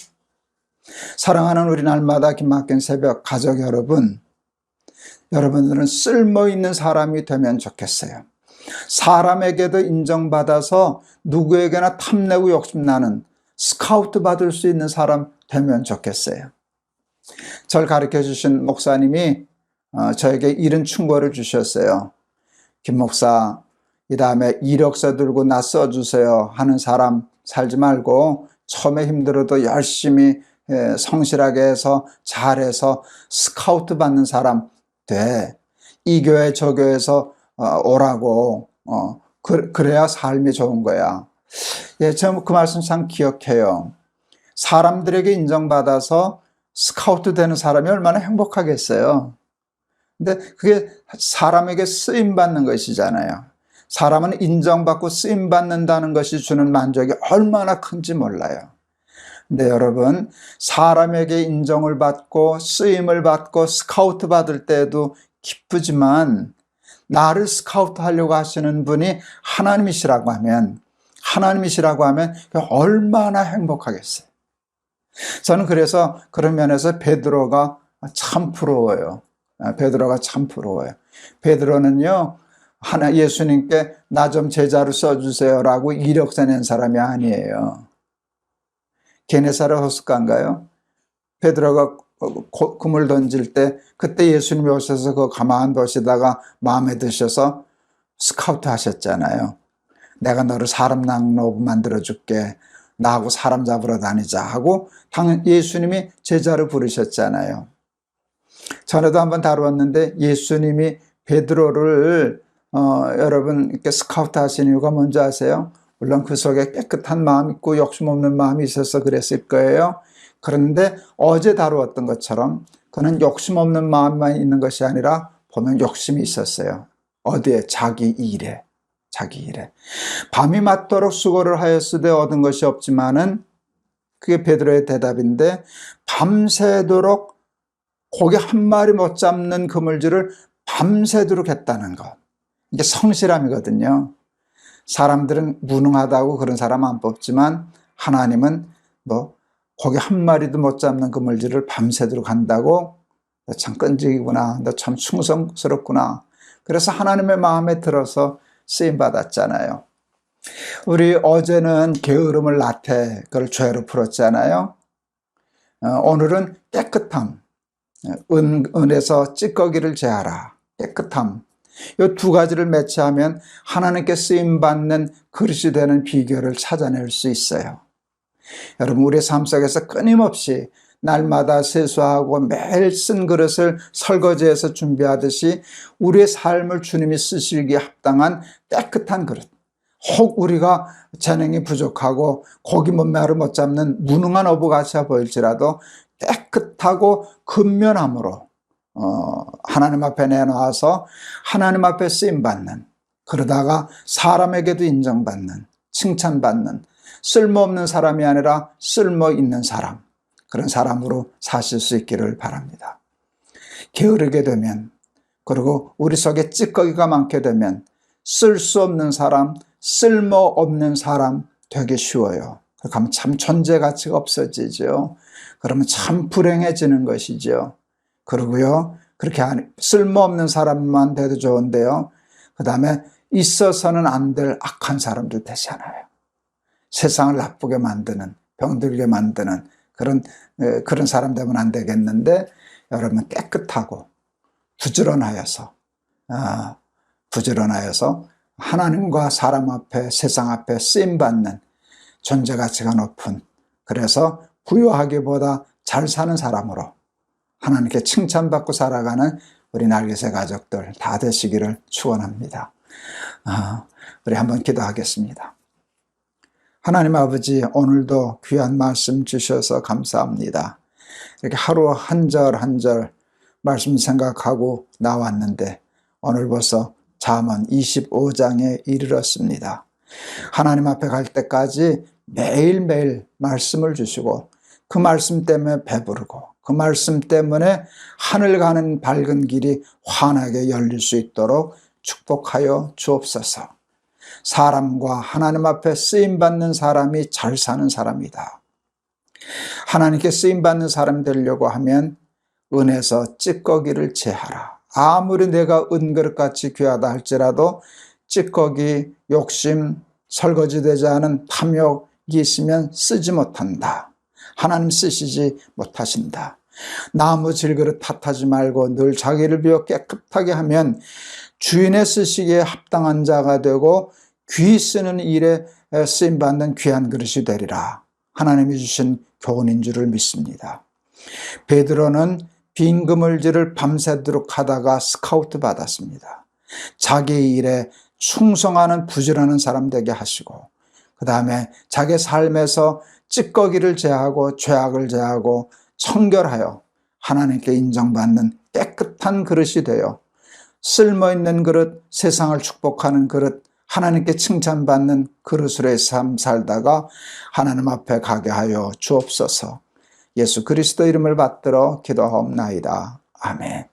사랑하는 우리 날마다 기막힌 새벽 가족 여러분, 여러분들은 쓸모있는 사람이 되면 좋겠어요. 사람에게도 인정받아서 누구에게나 탐내고 욕심나는 스카우트 받을 수 있는 사람 되면 좋겠어요. 절 가르쳐 주신 목사님이 저에게 이런 충고를 주셨어요. 김 목사, 이 다음에 이력서 들고 나 써주세요 하는 사람 살지 말고 처음에 힘들어도 열심히 성실하게 해서 잘해서 스카우트 받는 사람 돼. 이 교회 저 교회에서 오라고 그래야 삶이 좋은 거야. 예, 저는 그 말씀 참 기억해요. 사람들에게 인정받아서 스카우트 되는 사람이 얼마나 행복하겠어요. 근데 그게 사람에게 쓰임받는 것이잖아요. 사람은 인정받고 쓰임받는다는 것이 주는 만족이 얼마나 큰지 몰라요. 근데 여러분, 사람에게 인정을 받고 쓰임을 받고 스카우트 받을 때도 기쁘지만 나를 스카우트 하려고 하시는 분이 하나님이시라고 하면 얼마나 행복하겠어요. 저는 그래서 그런 면에서 베드로가 참 부러워요. 베드로가 참 부러워요. 베드로는요, 예수님께 나 좀 제자로 써주세요라고 이력서 낸 사람이 아니에요. 게네사렛 호숫가인가요? 베드로가 금을 던질 때 그때 예수님이 오셔서 그 가만 보시다가 마음에 드셔서 스카우트 하셨잖아요. 내가 너를 사람 낭로 만들어 줄게. 나하고 사람 잡으러 다니자 하고 예수님이 제자로 부르셨잖아요. 전에도 한번 다루었는데 예수님이 베드로를 여러분 이렇게 스카우트 하신 이유가 뭔지 아세요? 물론 그 속에 깨끗한 마음 있고 욕심 없는 마음이 있어서 그랬을 거예요. 그런데 어제 다루었던 것처럼 그는 욕심 없는 마음만 있는 것이 아니라 보면 욕심이 있었어요. 어디에? 자기 일에. 밤이 맞도록 수고를 하였으되 얻은 것이 없지만은 그게 베드로의 대답인데 밤새도록 고기 한 마리 못 잡는 그물질을 밤새도록 했다는 것. 이게 성실함이거든요. 사람들은 무능하다고 그런 사람 안 뽑지만 하나님은 고기 한 마리도 못 잡는 그물질을 밤새도록 한다고 너 참 끈질기구나. 너 참 충성스럽구나. 그래서 하나님의 마음에 들어서 쓰임받았잖아요. 우리 어제는 게으름을 나태, 그걸 죄로 풀었잖아요. 오늘은 깨끗함, 은에서 찌꺼기를 제하라, 깨끗함. 이 두 가지를 매치하면 하나님께 쓰임받는 그릇이 되는 비결을 찾아낼 수 있어요. 여러분, 우리의 삶 속에서 끊임없이 날마다 세수하고 매일 쓴 그릇을 설거지해서 준비하듯이 우리의 삶을 주님이 쓰시기에 합당한 깨끗한 그릇, 혹 우리가 재능이 부족하고 고기 몸매를 못 잡는 무능한 어부같이 보일지라도 깨끗하고 근면함으로 하나님 앞에 내놓아서 하나님 앞에 쓰임받는, 그러다가 사람에게도 인정받는, 칭찬받는, 쓸모없는 사람이 아니라 쓸모있는 사람, 그런 사람으로 사실 수 있기를 바랍니다. 게으르게 되면, 그리고 우리 속에 찌꺼기가 많게 되면 쓸 수 없는 사람, 쓸모없는 사람 되기 쉬워요. 그렇게 하면 참 존재 가치가 없어지죠. 그러면 참 불행해지는 것이죠. 그러고요, 그렇게 쓸모없는 사람만 돼도 좋은데요, 그 다음에 있어서는 안 될 악한 사람도 되잖아요. 세상을 나쁘게 만드는, 병들게 만드는 그런 사람 되면 안 되겠는데, 여러분 깨끗하고 부지런하여서 하나님과 사람 앞에, 세상 앞에 쓰임받는 존재 가치가 높은, 그래서 부유하기보다 잘 사는 사람으로 하나님께 칭찬받고 살아가는 우리 날개새 가족들 다 되시기를 축원합니다. 우리 한번 기도하겠습니다. 하나님 아버지, 오늘도 귀한 말씀 주셔서 감사합니다. 이렇게 하루 한 절 한 절 말씀 생각하고 나왔는데 오늘 벌써 잠언 25장에 이르렀습니다. 하나님 앞에 갈 때까지 매일매일 말씀을 주시고 그 말씀 때문에 배부르고 그 말씀 때문에 하늘 가는 밝은 길이 환하게 열릴 수 있도록 축복하여 주옵소서. 사람과 하나님 앞에 쓰임받는 사람이 잘 사는 사람이다. 하나님께 쓰임받는 사람 되려고 하면 은에서 찌꺼기를 제하라. 아무리 내가 은그릇같이 귀하다 할지라도 찌꺼기, 욕심, 설거지되지 않은 탐욕이 있으면 쓰지 못한다. 하나님 쓰시지 못하신다. 나무 질그릇 탓하지 말고 늘 자기를 비워 깨끗하게 하면 주인의 쓰시기에 합당한 자가 되고 귀 쓰는 일에 쓰임받는 귀한 그릇이 되리라. 하나님이 주신 교훈인 줄을 믿습니다. 베드로는 빈 그물질을 밤새도록 하다가 스카우트 받았습니다. 자기 일에 충성하는 부지런한 사람 되게 하시고 그 다음에 자기 삶에서 찌꺼기를 제하고 죄악을 제하고 청결하여 하나님께 인정받는 깨끗한 그릇이 되어 쓸모있는 그릇, 세상을 축복하는 그릇, 하나님께 칭찬받는 그릇으로의 삶 살다가 하나님 앞에 가게 하여 주옵소서. 예수 그리스도 이름을 받들어 기도하옵나이다. 아멘.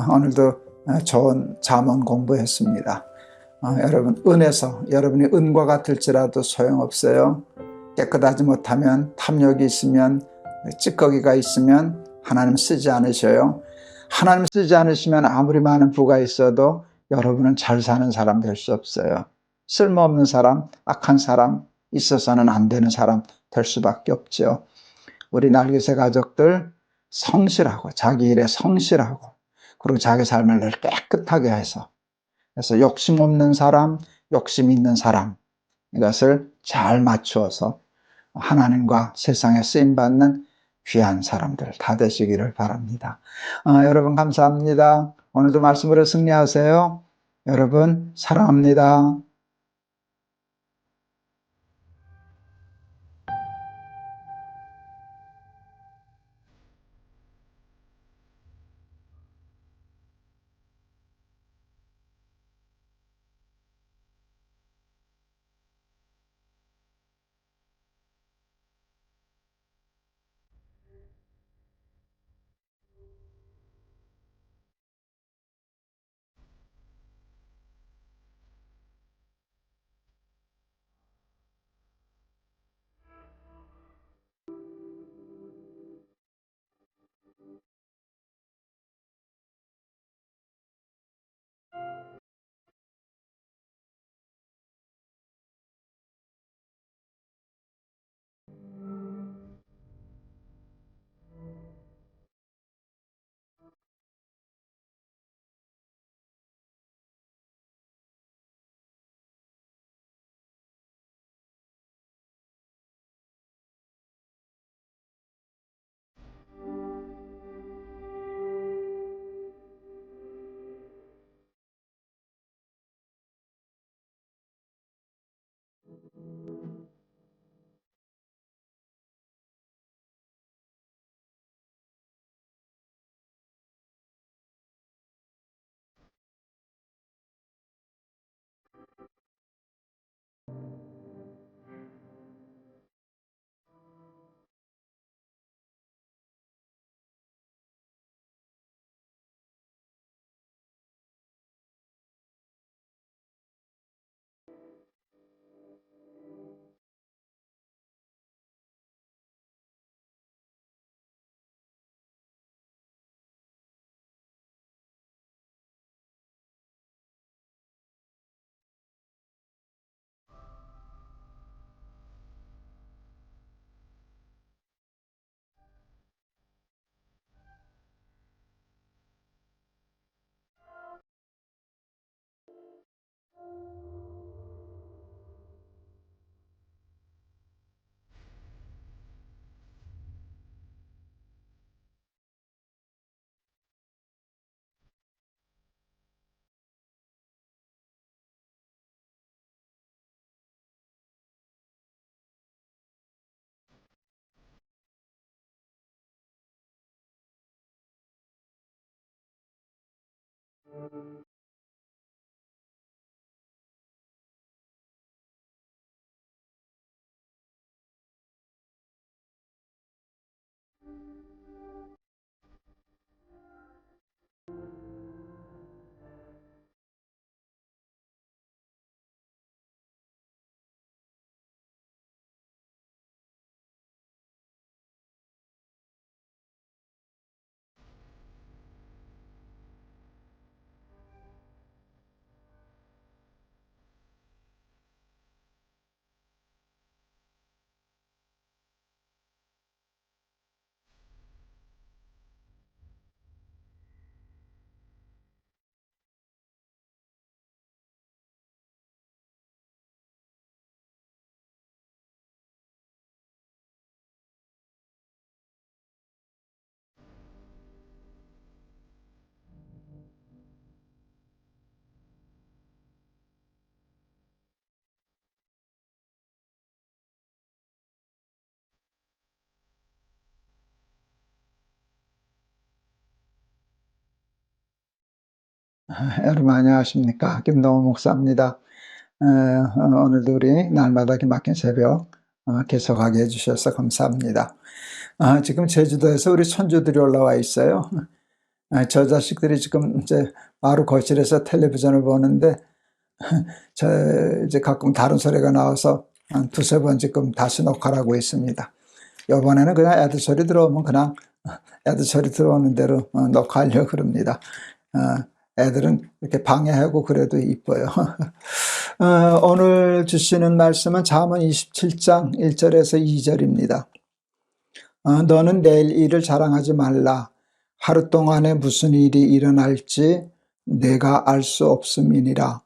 오늘도 좋은 잠언 공부했습니다. 여러분, 은에서 여러분이 은과 같을지라도 소용없어요. 깨끗하지 못하면, 탐욕이 있으면, 찌꺼기가 있으면 하나님 쓰지 않으셔요. 하나님 쓰지 않으시면 아무리 많은 부가 있어도 여러분은 잘 사는 사람 될 수 없어요. 쓸모없는 사람, 악한 사람, 있어서는 안 되는 사람 될 수밖에 없죠. 우리 날개새 가족들 성실하고 자기 일에 성실하고 그리고 자기 삶을 늘 깨끗하게 해서 그래서 욕심 없는 사람, 욕심 있는 사람 이것을 잘 맞추어서 하나님과 세상에 쓰임받는 귀한 사람들 다 되시기를 바랍니다. 여러분 감사합니다. 오늘도 말씀으로 승리하세요. 여러분 사랑합니다. 여러분 안녕하십니까? 김동호 목사입니다. 오늘도 우리 날마다 기막힌 새벽 계속하게 해주셔서 감사합니다. 지금 제주도에서 우리 손주들이 올라와 있어요. 저 자식들이 지금 이제 바로 거실에서 텔레비전을 보는데 저 이제 가끔 다른 소리가 나와서 한 두세 번 지금 다시 녹화를 하고 있습니다. 이번에는 그냥 애들 소리 들어오면 그냥 애들 소리 들어오는 대로 녹화하려고 그럽니다. 애들은 이렇게 방해하고 그래도 이뻐요. 오늘 주시는 말씀은 잠언 27장 1절에서 2절입니다. 너는 내일 일을 자랑하지 말라. 하루 동안에 무슨 일이 일어날지 내가 알 수 없음이니라.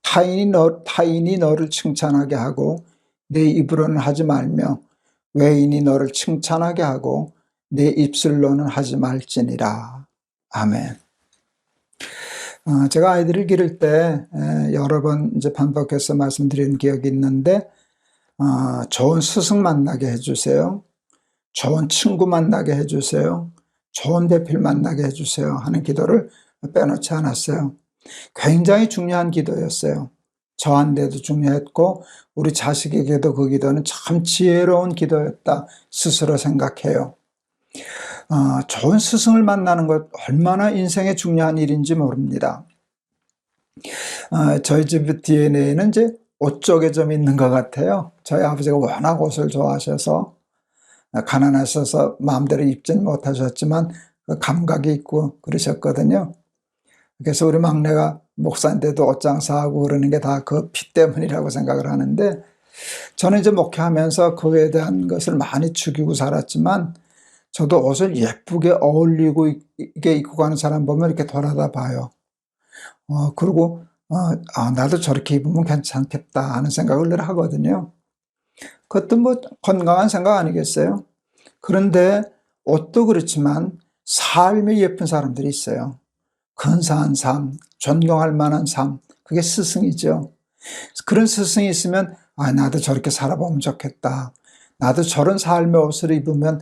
타인이 너를 칭찬하게 하고 내 입으로는 하지 말며 외인이 너를 칭찬하게 하고 내 입술로는 하지 말지니라. 아멘. 제가 아이들을 기를 때 여러 번 이제 반복해서 말씀드린 기억이 있는데, 좋은 스승 만나게 해주세요. 좋은 친구 만나게 해주세요. 좋은 대필 만나게 해주세요 하는 기도를 빼놓지 않았어요. 굉장히 중요한 기도였어요. 저한테도 중요했고 우리 자식에게도 그 기도는 참 지혜로운 기도였다 스스로 생각해요. 좋은 스승을 만나는 것 얼마나 인생에 중요한 일인지 모릅니다. 저희 집 DNA는 이제 옷 쪽에 좀 있는 것 같아요. 저희 아버지가 워낙 옷을 좋아하셔서 가난하셔서 마음대로 입지는 못하셨지만 그 감각이 있고 그러셨거든요. 그래서 우리 막내가 목사인데도 옷장사하고 그러는 게 다 그 피 때문이라고 생각을 하는데, 저는 이제 목회하면서 그에 대한 것을 많이 죽이고 살았지만 저도 옷을 예쁘게 어울리고 이게 입고 가는 사람 보면 이렇게 돌아다 봐요. 그리고 나도 저렇게 입으면 괜찮겠다 하는 생각을 늘 하거든요. 그것도 뭐 건강한 생각 아니겠어요? 그런데 옷도 그렇지만 삶이 예쁜 사람들이 있어요. 근사한 삶, 존경할 만한 삶, 그게 스승이죠. 그런 스승이 있으면 나도 저렇게 살아보면 좋겠다. 나도 저런 삶의 옷을 입으면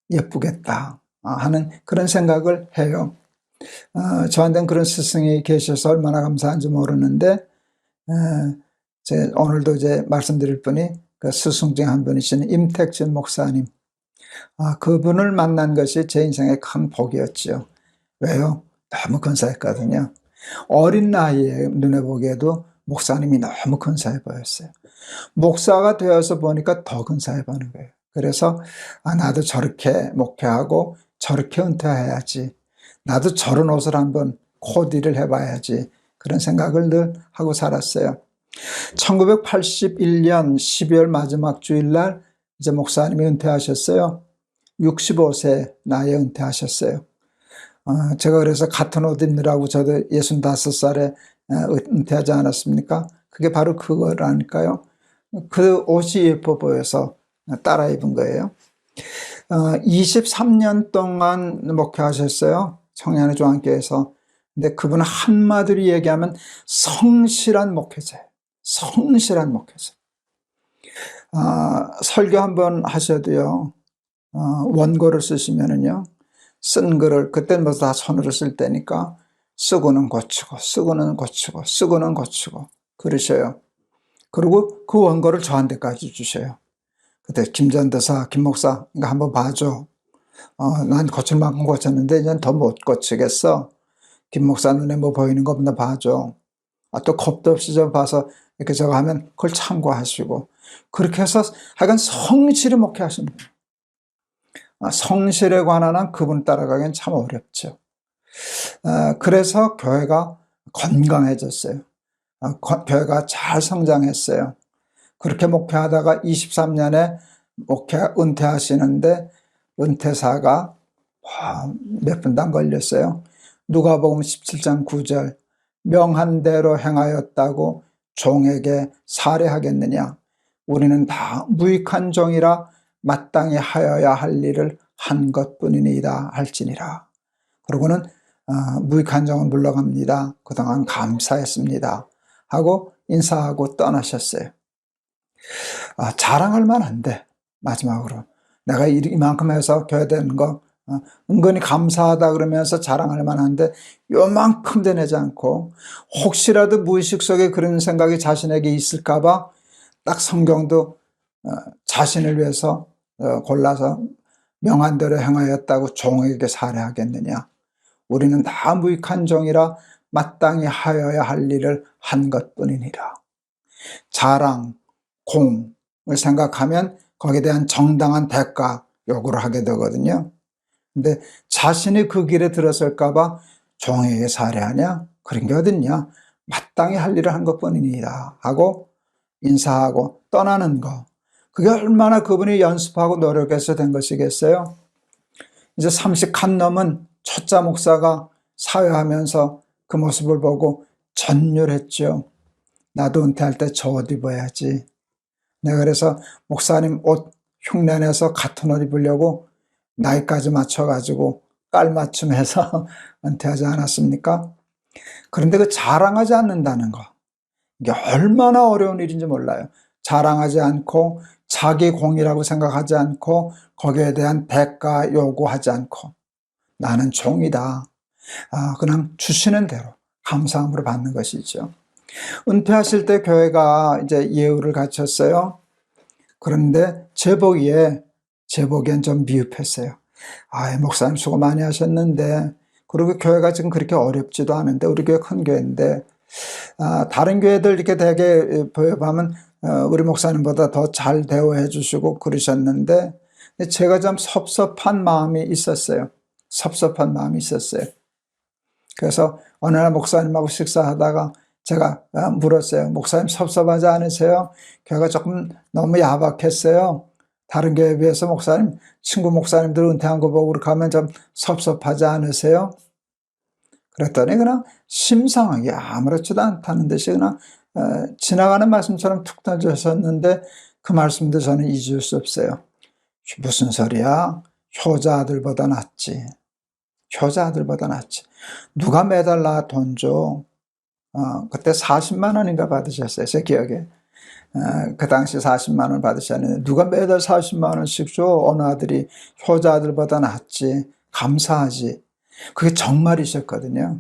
예쁘겠다 하는 그런 생각을 해요. 저한테는 그런 스승이 계셔서 얼마나 감사한지 모르는데, 오늘도 이제 말씀드릴 분이 그 스승 중 한 분이신 임택진 목사님, 그분을 만난 것이 제 인생의 큰 복이었죠. 왜요? 너무 근사했거든요. 어린 나이에 눈에 보기에도 목사님이 너무 근사해 보였어요. 목사가 되어서 보니까 더 근사해 보이는 거예요. 그래서 나도 저렇게 목회하고 저렇게 은퇴해야지, 나도 저런 옷을 한번 코디를 해봐야지, 그런 생각을 늘 하고 살았어요. 1981년 12월 마지막 주일날 이제 목사님이 은퇴하셨어요. 65세 나이에 은퇴하셨어요. 제가 그래서 같은 옷 입느라고 저도 65살에 은퇴하지 않았습니까? 그게 바로 그거라니까요. 그 옷이 예뻐 보여서 따라 입은 거예요. 23년 동안 목회하셨어요. 청년의 중앙교회에서. 근데 그분은 한마디로 얘기하면 성실한 목회자예요. 성실한 목회자. 설교 한번 하셔도요, 원고를 쓰시면은요, 쓴 글을, 그때는 뭐 다 손으로 쓸 때니까 쓰고는 고치고 쓰고는 고치고 쓰고는 고치고 그러셔요. 그리고 그 원고를 저한테까지 주셔요. 그때 김전도사, 김목사, 이거 한번 봐줘. 난 고칠 만큼 고쳤는데 이제 더 못 고치겠어. 김목사 눈에 뭐 보이는 거 없나 봐줘. 또 겁도 없이 좀 봐서 이렇게 저거 하면 그걸 참고하시고. 그렇게 해서 하여간 성실히 목회하십니다. 성실에 관한 한 그분 따라가기엔 참 어렵죠. 그래서 교회가 건강해졌어요. 교회가 잘 성장했어요. 그렇게 목회하다가 23년에 목회 은퇴하시는데 은퇴사가 몇 분도 안 걸렸어요. 누가복음 17장 9절 명한 대로 행하였다고 종에게 살해하겠느냐. 우리는 다 무익한 종이라 마땅히 하여야 할 일을 한 것뿐이니이다 할지니라. 그러고는 무익한 종은 물러갑니다. 그동안 감사했습니다 하고 인사하고 떠나셨어요. 자랑할 만한데 마지막으로 내가 이만큼 해서 교회 되는 거 은근히 감사하다 그러면서 자랑할 만한데 요만큼 되내지 않고 혹시라도 무의식 속에 그런 생각이 자신에게 있을까 봐 딱 성경도 자신을 위해서 골라서 명한 대로 행하였다고 종에게 살해하겠느냐. 우리는 다 무익한 종이라 마땅히 하여야 할 일을 한 것뿐이니라. 자랑, 공을 생각하면 거기에 대한 정당한 대가 요구를 하게 되거든요. 근데 자신이 그 길에 들었을까 봐 종에게 살해하냐? 그런 게 어딨냐? 마땅히 할 일을 한 것뿐이니라 하고 인사하고 떠나는 거. 그게 얼마나 그분이 연습하고 노력해서 된 것이겠어요? 이제 30 간 넘은 초짜 목사가 사회하면서 그 모습을 보고 전율했죠. 나도 은퇴할 때 저 옷 입어야지. 내가 그래서 목사님 옷 흉내내서 같은 옷 입으려고 나이까지 맞춰가지고 깔맞춤해서 은퇴하지 않았습니까? 그런데 그 자랑하지 않는다는 거, 이게 얼마나 어려운 일인지 몰라요. 자랑하지 않고 자기 공이라고 생각하지 않고 거기에 대한 대가 요구하지 않고 나는 종이다. 그냥 주시는 대로 감사함으로 받는 것이죠. 은퇴하실 때 교회가 이제 예우를 갖췄어요. 그런데 제보기엔 좀 미흡했어요. 목사님 수고 많이 하셨는데, 그리고 교회가 지금 그렇게 어렵지도 않은데, 우리 교회 큰 교회인데, 다른 교회들 이렇게 되게 보면 우리 목사님보다 더 잘 대우해 주시고 그러셨는데, 제가 좀 섭섭한 마음이 있었어요. 그래서 어느 날 목사님하고 식사하다가 제가 물었어요. 목사님 섭섭하지 않으세요? 교회가 조금 너무 야박했어요. 다른 교회에 비해서 목사님, 친구 목사님들 은퇴한 거 보고 그렇게 하면 좀 섭섭하지 않으세요? 그랬더니 그냥 심상하게 아무렇지도 않다는 듯이 그냥 지나가는 말씀처럼 툭 던져셨는데 그 말씀도 저는 잊을 수 없어요. 무슨 소리야? 효자 아들보다 낫지. 누가 매달 나 돈 줘? 그때 40만 원인가 받으셨어요. 제 기억에. 그 당시 40만 원 받으셨는데 누가 매달 40만 원씩 줘? 어느 아들이 효자 아들보다 낫지. 감사하지. 그게 정말이셨거든요.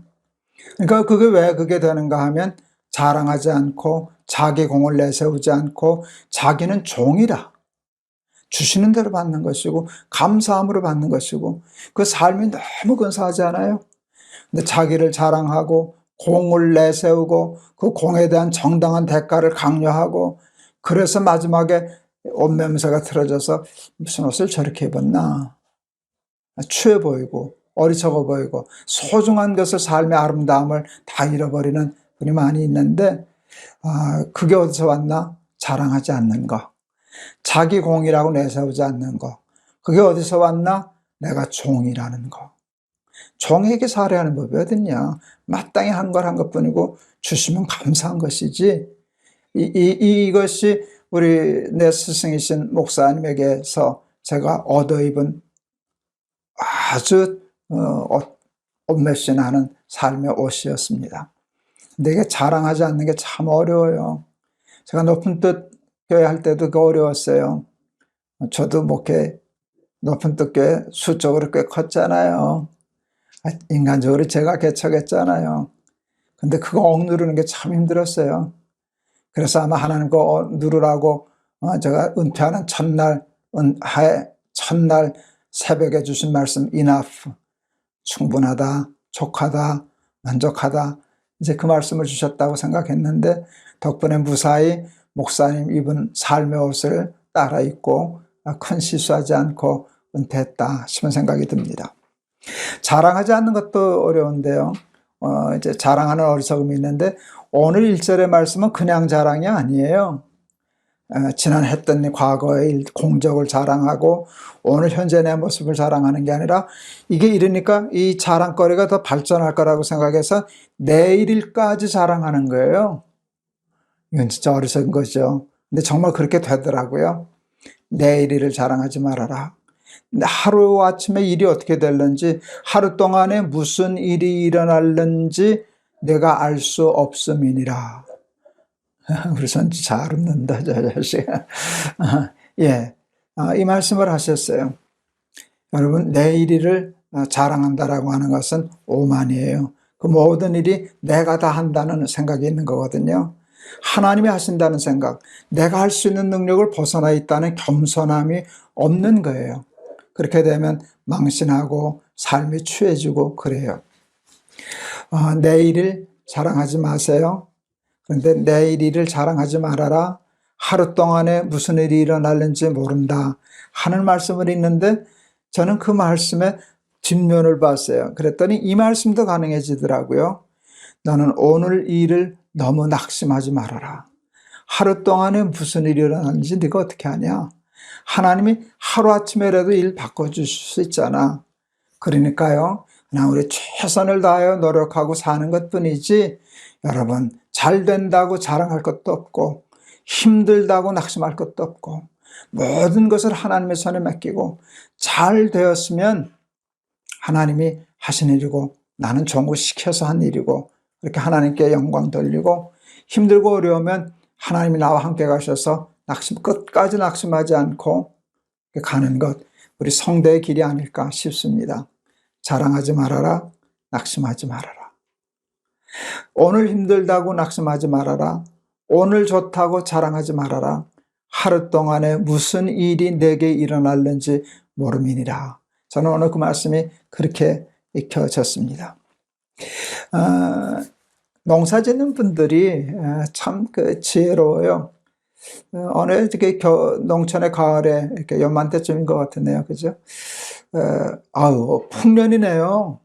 그러니까 그게 왜 그게 되는가 하면 자랑하지 않고 자기 공을 내세우지 않고 자기는 종이라. 주시는 대로 받는 것이고 감사함으로 받는 것이고 그 삶이 너무 근사하지 않아요? 근데 자기를 자랑하고 공을 내세우고 그 공에 대한 정당한 대가를 강요하고 그래서 마지막에 옷 매무새가 틀어져서 무슨 옷을 저렇게 입었나? 추해 보이고 어리석어 보이고 소중한 것을 삶의 아름다움을 다 잃어버리는 분이 많이 있는데 그게 어디서 왔나? 자랑하지 않는 거. 자기 공이라고 내세우지 않는 거. 그게 어디서 왔나? 내가 종이라는 거. 종에게 살해하는 법이 어딨냐? 마땅히 한 걸 한 것뿐이고 주시면 감사한 것이지. 이것이 우리 내 스승이신 목사님에게서 제가 얻어입은 아주 옷맵신하는 삶의 옷이었습니다. 근데 이게 자랑하지 않는 게 참 어려워요. 제가 높은 뜻 교회 할 때도 그 어려웠어요. 저도 목회 높은 뜻 교회 수적으로 꽤 컸잖아요. 인간적으로 제가 개척했잖아요. 근데 그거 억누르는 게 참 힘들었어요. 그래서 아마 하나님 거 누르라고 제가 은퇴하는 첫날 새벽에 주신 말씀 enough, 충분하다, 족하다, 만족하다, 이제 그 말씀을 주셨다고 생각했는데 덕분에 무사히 목사님 입은 삶의 옷을 따라 입고 큰 실수하지 않고 은퇴했다 싶은 생각이 듭니다. 자랑하지 않는 것도 어려운데요. 이제 자랑하는 어리석음이 있는데 오늘 1절의 말씀은 그냥 자랑이 아니에요. 지난 했던 과거의 공적을 자랑하고 오늘 현재 내 모습을 자랑하는 게 아니라 이게 이러니까 이 자랑거리가 더 발전할 거라고 생각해서 내일일까지 자랑하는 거예요. 이건 진짜 어리석은 거죠. 근데 정말 그렇게 되더라고요. 내일일을 자랑하지 말아라. 하루아침에 일이 어떻게 될는지, 하루 동안에 무슨 일이 일어날는지 내가 알 수 없음이니라. 우리 선지 잘 웃는다, 저 자식. 예, 이 말씀을 하셨어요. 여러분, 내일일을 자랑한다라고 하는 것은 오만이에요. 그 모든 일이 내가 다 한다는 생각이 있는 거거든요. 하나님이 하신다는 생각, 내가 할 수 있는 능력을 벗어나 있다는 겸손함이 없는 거예요. 그렇게 되면 망신하고 삶이 추해지고 그래요. 내일을 자랑하지 마세요. 그런데 내일 일을 자랑하지 말아라. 하루 동안에 무슨 일이 일어날는지 모른다 하는 말씀을 읽는데 저는 그 말씀의 뒷면을 봤어요. 그랬더니 이 말씀도 가능해지더라고요. 너는 오늘 일을 너무 낙심하지 말아라. 하루 동안에 무슨 일이 일어나는지 네가 어떻게 아냐? 하나님이 하루아침에라도 일 바꿔줄 수 있잖아. 그러니까요, 그냥 우리 최선을 다하여 노력하고 사는 것뿐이지 여러분, 잘 된다고 자랑할 것도 없고 힘들다고 낙심할 것도 없고 모든 것을 하나님의 손에 맡기고 잘 되었으면 하나님이 하신 일이고 나는 종을 시켜서 한 일이고 그렇게 하나님께 영광 돌리고 힘들고 어려우면 하나님이 나와 함께 가셔서 끝까지 낙심하지 않고 가는 것, 우리 성대의 길이 아닐까 싶습니다. 자랑하지 말아라, 낙심하지 말아라. 오늘 힘들다고 낙심하지 말아라. 오늘 좋다고 자랑하지 말아라. 하루 동안에 무슨 일이 내게 일어날는지 모름이니라. 저는 오늘 그 말씀이 그렇게 익혀졌습니다. 농사 짓는 분들이 참 지혜로워요. 어느 이렇게 농촌의 가을에 이렇게 요맘때쯤인 것 같은데요, 그죠? 풍년이네요.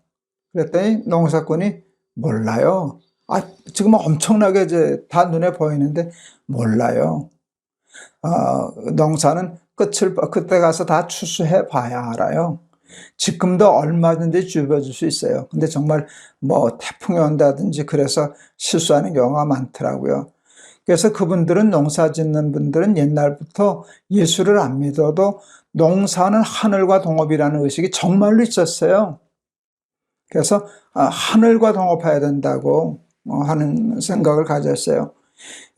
그랬더니 농사꾼이 몰라요. 지금 엄청나게 이제 다 눈에 보이는데 몰라요. 농사는 그때 가서 다 추수해 봐야 알아요. 지금도 얼마든지 주어질 수 있어요. 근데 정말 태풍이 온다든지 그래서 실수하는 경우가 많더라고요. 그래서 그분들은 농사 짓는 분들은 옛날부터 예수를 안 믿어도 농사는 하늘과 동업이라는 의식이 정말로 있었어요. 그래서 하늘과 동업해야 된다고 하는 생각을 가졌어요.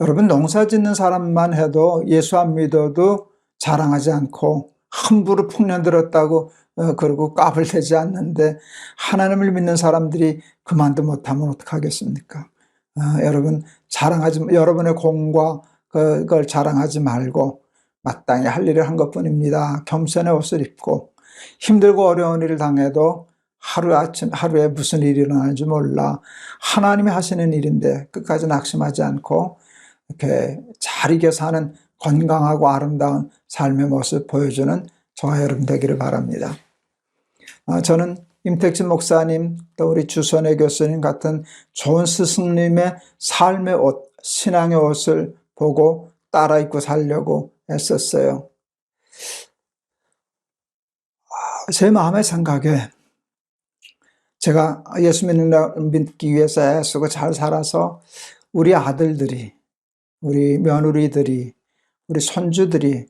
여러분, 농사 짓는 사람만 해도 예수 안 믿어도 자랑하지 않고 함부로 풍년 들었다고 그러고 까불대지 않는데 하나님을 믿는 사람들이 그만도 못하면 어떡하겠습니까? 여러분, 여러분의 공과 그걸 자랑하지 말고 마땅히 할 일을 한 것뿐입니다. 겸손의 옷을 입고 힘들고 어려운 일을 당해도 하루에 무슨 일이 일어나는지 몰라. 하나님이 하시는 일인데 끝까지 낙심하지 않고 이렇게 잘 이겨 사는 건강하고 아름다운 삶의 모습 보여주는 저와 여러분 되기를 바랍니다. 저는 임택진 목사님 또 우리 주선혜 교수님 같은 좋은 스승님의 삶의 옷, 신앙의 옷을 보고 따라 입고 살려고 애썼어요. 제 마음의 생각에 제가 예수 믿기 위해서 애쓰고 잘 살아서 우리 아들들이, 우리 며느리들이, 우리 손주들이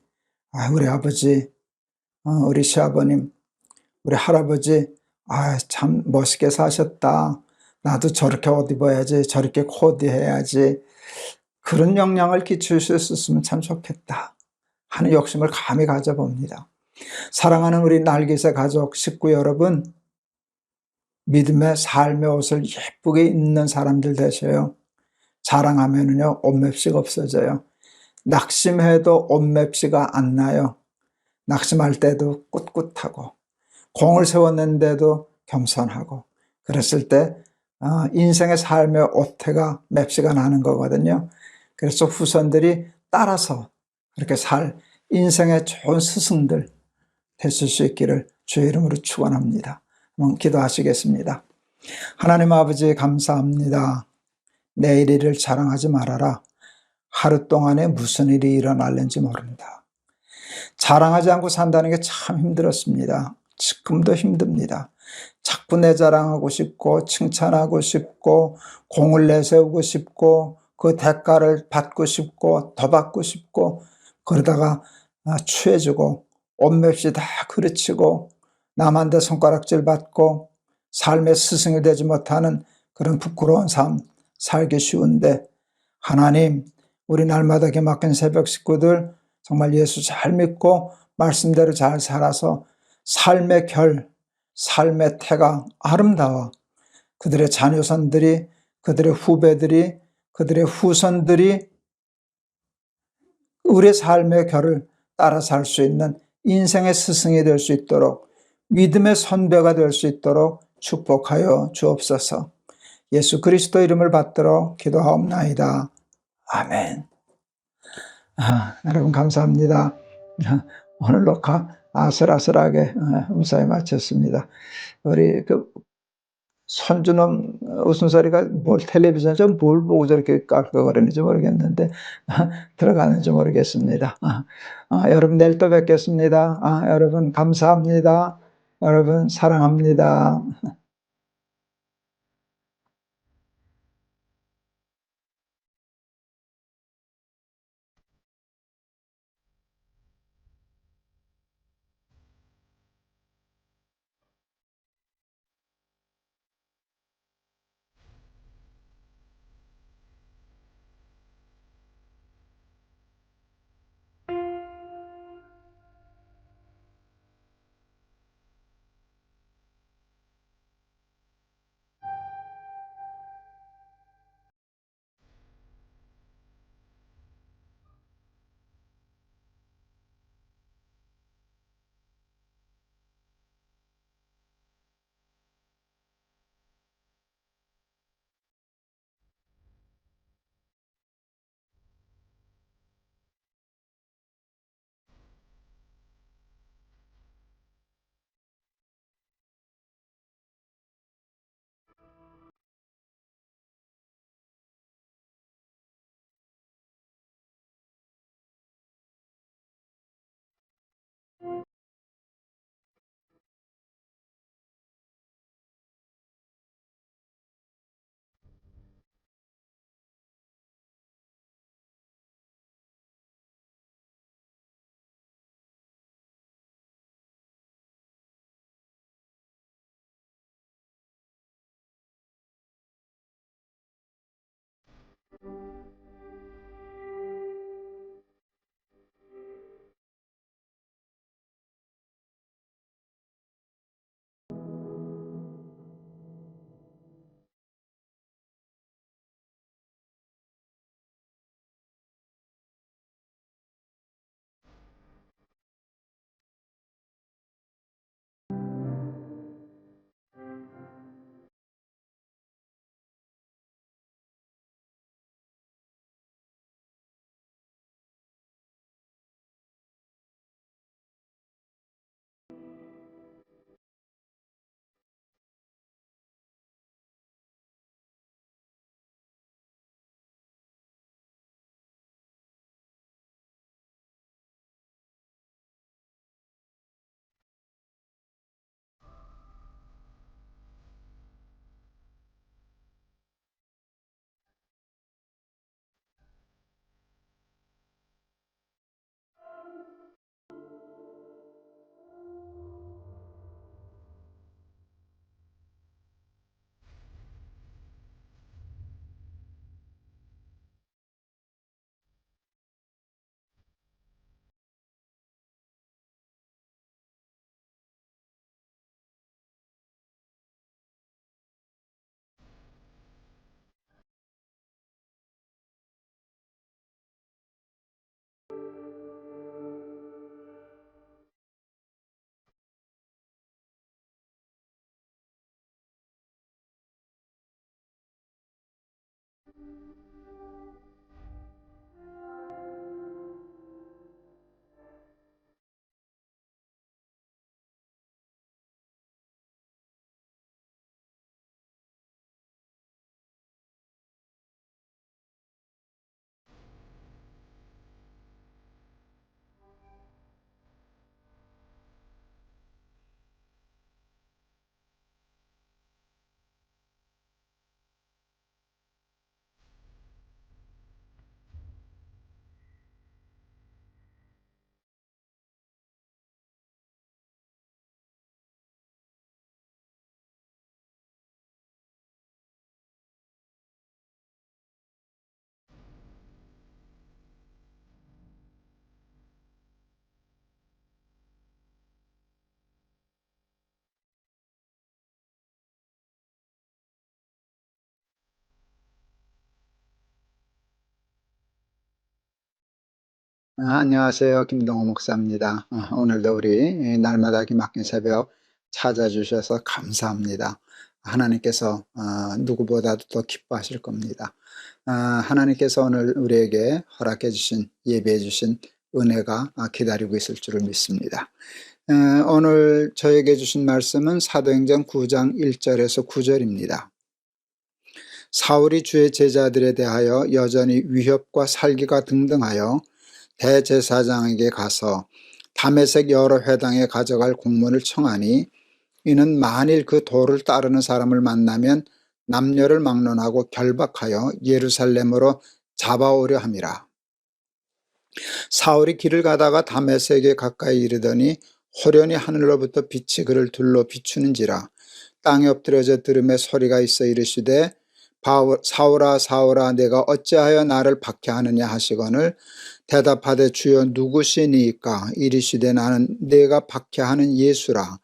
우리 아버지, 우리 시아버님, 우리 할아버지 참 멋있게 사셨다. 나도 저렇게 옷 입어야지, 저렇게 코디해야지. 그런 영향을 끼칠 수 있었으면 참 좋겠다 하는 욕심을 감히 가져봅니다. 사랑하는 우리 날개새 가족, 식구 여러분, 믿음의 삶의 옷을 예쁘게 입는 사람들 되셔요. 자랑하면은요, 옷맵시가 없어져요. 낙심해도 옷맵시가 안 나요. 낙심할 때도 꿋꿋하고, 공을 세웠는데도 겸손하고, 그랬을 때 인생의 삶의 옷태가 맵시가 나는 거거든요. 그래서 후손들이 따라서 그렇게 인생의 좋은 스승들 되실 수 있기를 주의 이름으로 축원합니다. 한번 기도하시겠습니다. 하나님 아버지 감사합니다. 내일 일을 자랑하지 말아라. 하루 동안에 무슨 일이 일어날는지 모른다. 자랑하지 않고 산다는 게 참 힘들었습니다. 지금도 힘듭니다. 자꾸 내 자랑하고 싶고 칭찬하고 싶고 공을 내세우고 싶고 그 대가를 받고 싶고 더 받고 싶고 그러다가 취해지고 옷맵시 다 그르치고 남한테 손가락질 받고 삶의 스승이 되지 못하는 그런 부끄러운 삶 살기 쉬운데 하나님 우리 날마다 기막힌 새벽 식구들 정말 예수 잘 믿고 말씀대로 잘 살아서 삶의 삶의 태가 아름다워 그들의 자녀선들이 그들의 후배들이 그들의 후손들이 우리의 삶의 결을 따라 살 수 있는 인생의 스승이 될 수 있도록 믿음의 선배가 될 수 있도록 축복하여 주옵소서. 예수 그리스도 이름을 받들어 기도하옵나이다. 아멘. 여러분 감사합니다. 오늘 녹화 아슬아슬하게 무사히 마쳤습니다. 우리 손주놈 웃음소리가 텔레비전에서 뭘 보고 저렇게 깔깔거리는지 모르겠는데 들어가는지 모르겠습니다. 여러분 내일 또 뵙겠습니다. 여러분 감사합니다. 여러분 사랑합니다. 안녕하세요. 김동호 목사입니다. 오늘도 우리 날마다 기막힌 새벽 찾아주셔서 감사합니다. 하나님께서 누구보다도 더 기뻐하실 겁니다. 하나님께서 오늘 우리에게 허락해 주신, 예배해 주신 은혜가 기다리고 있을 줄을 믿습니다. 오늘 저에게 주신 말씀은 사도행전 9장 1절에서 9절입니다. 사울이 주의 제자들에 대하여 여전히 위협과 살기가 등등하여 대제사장에게 가서 다메섹 여러 회당에 가져갈 공문을 청하니, 이는 만일 그 도를 따르는 사람을 만나면 남녀를 막론하고 결박하여 예루살렘으로 잡아오려 함이라. 사울이 길을 가다가 다메섹에 가까이 이르더니 호련히 하늘로부터 빛이 그를 둘러 비추는지라. 땅에 엎드려져 들음에 소리가 있어 이르시되, 사울아 사울아 내가 어찌하여 나를 박해하느냐 하시거늘, 대답하되 주여 누구시니이까? 이르시되 나는 내가 박해하는 예수라.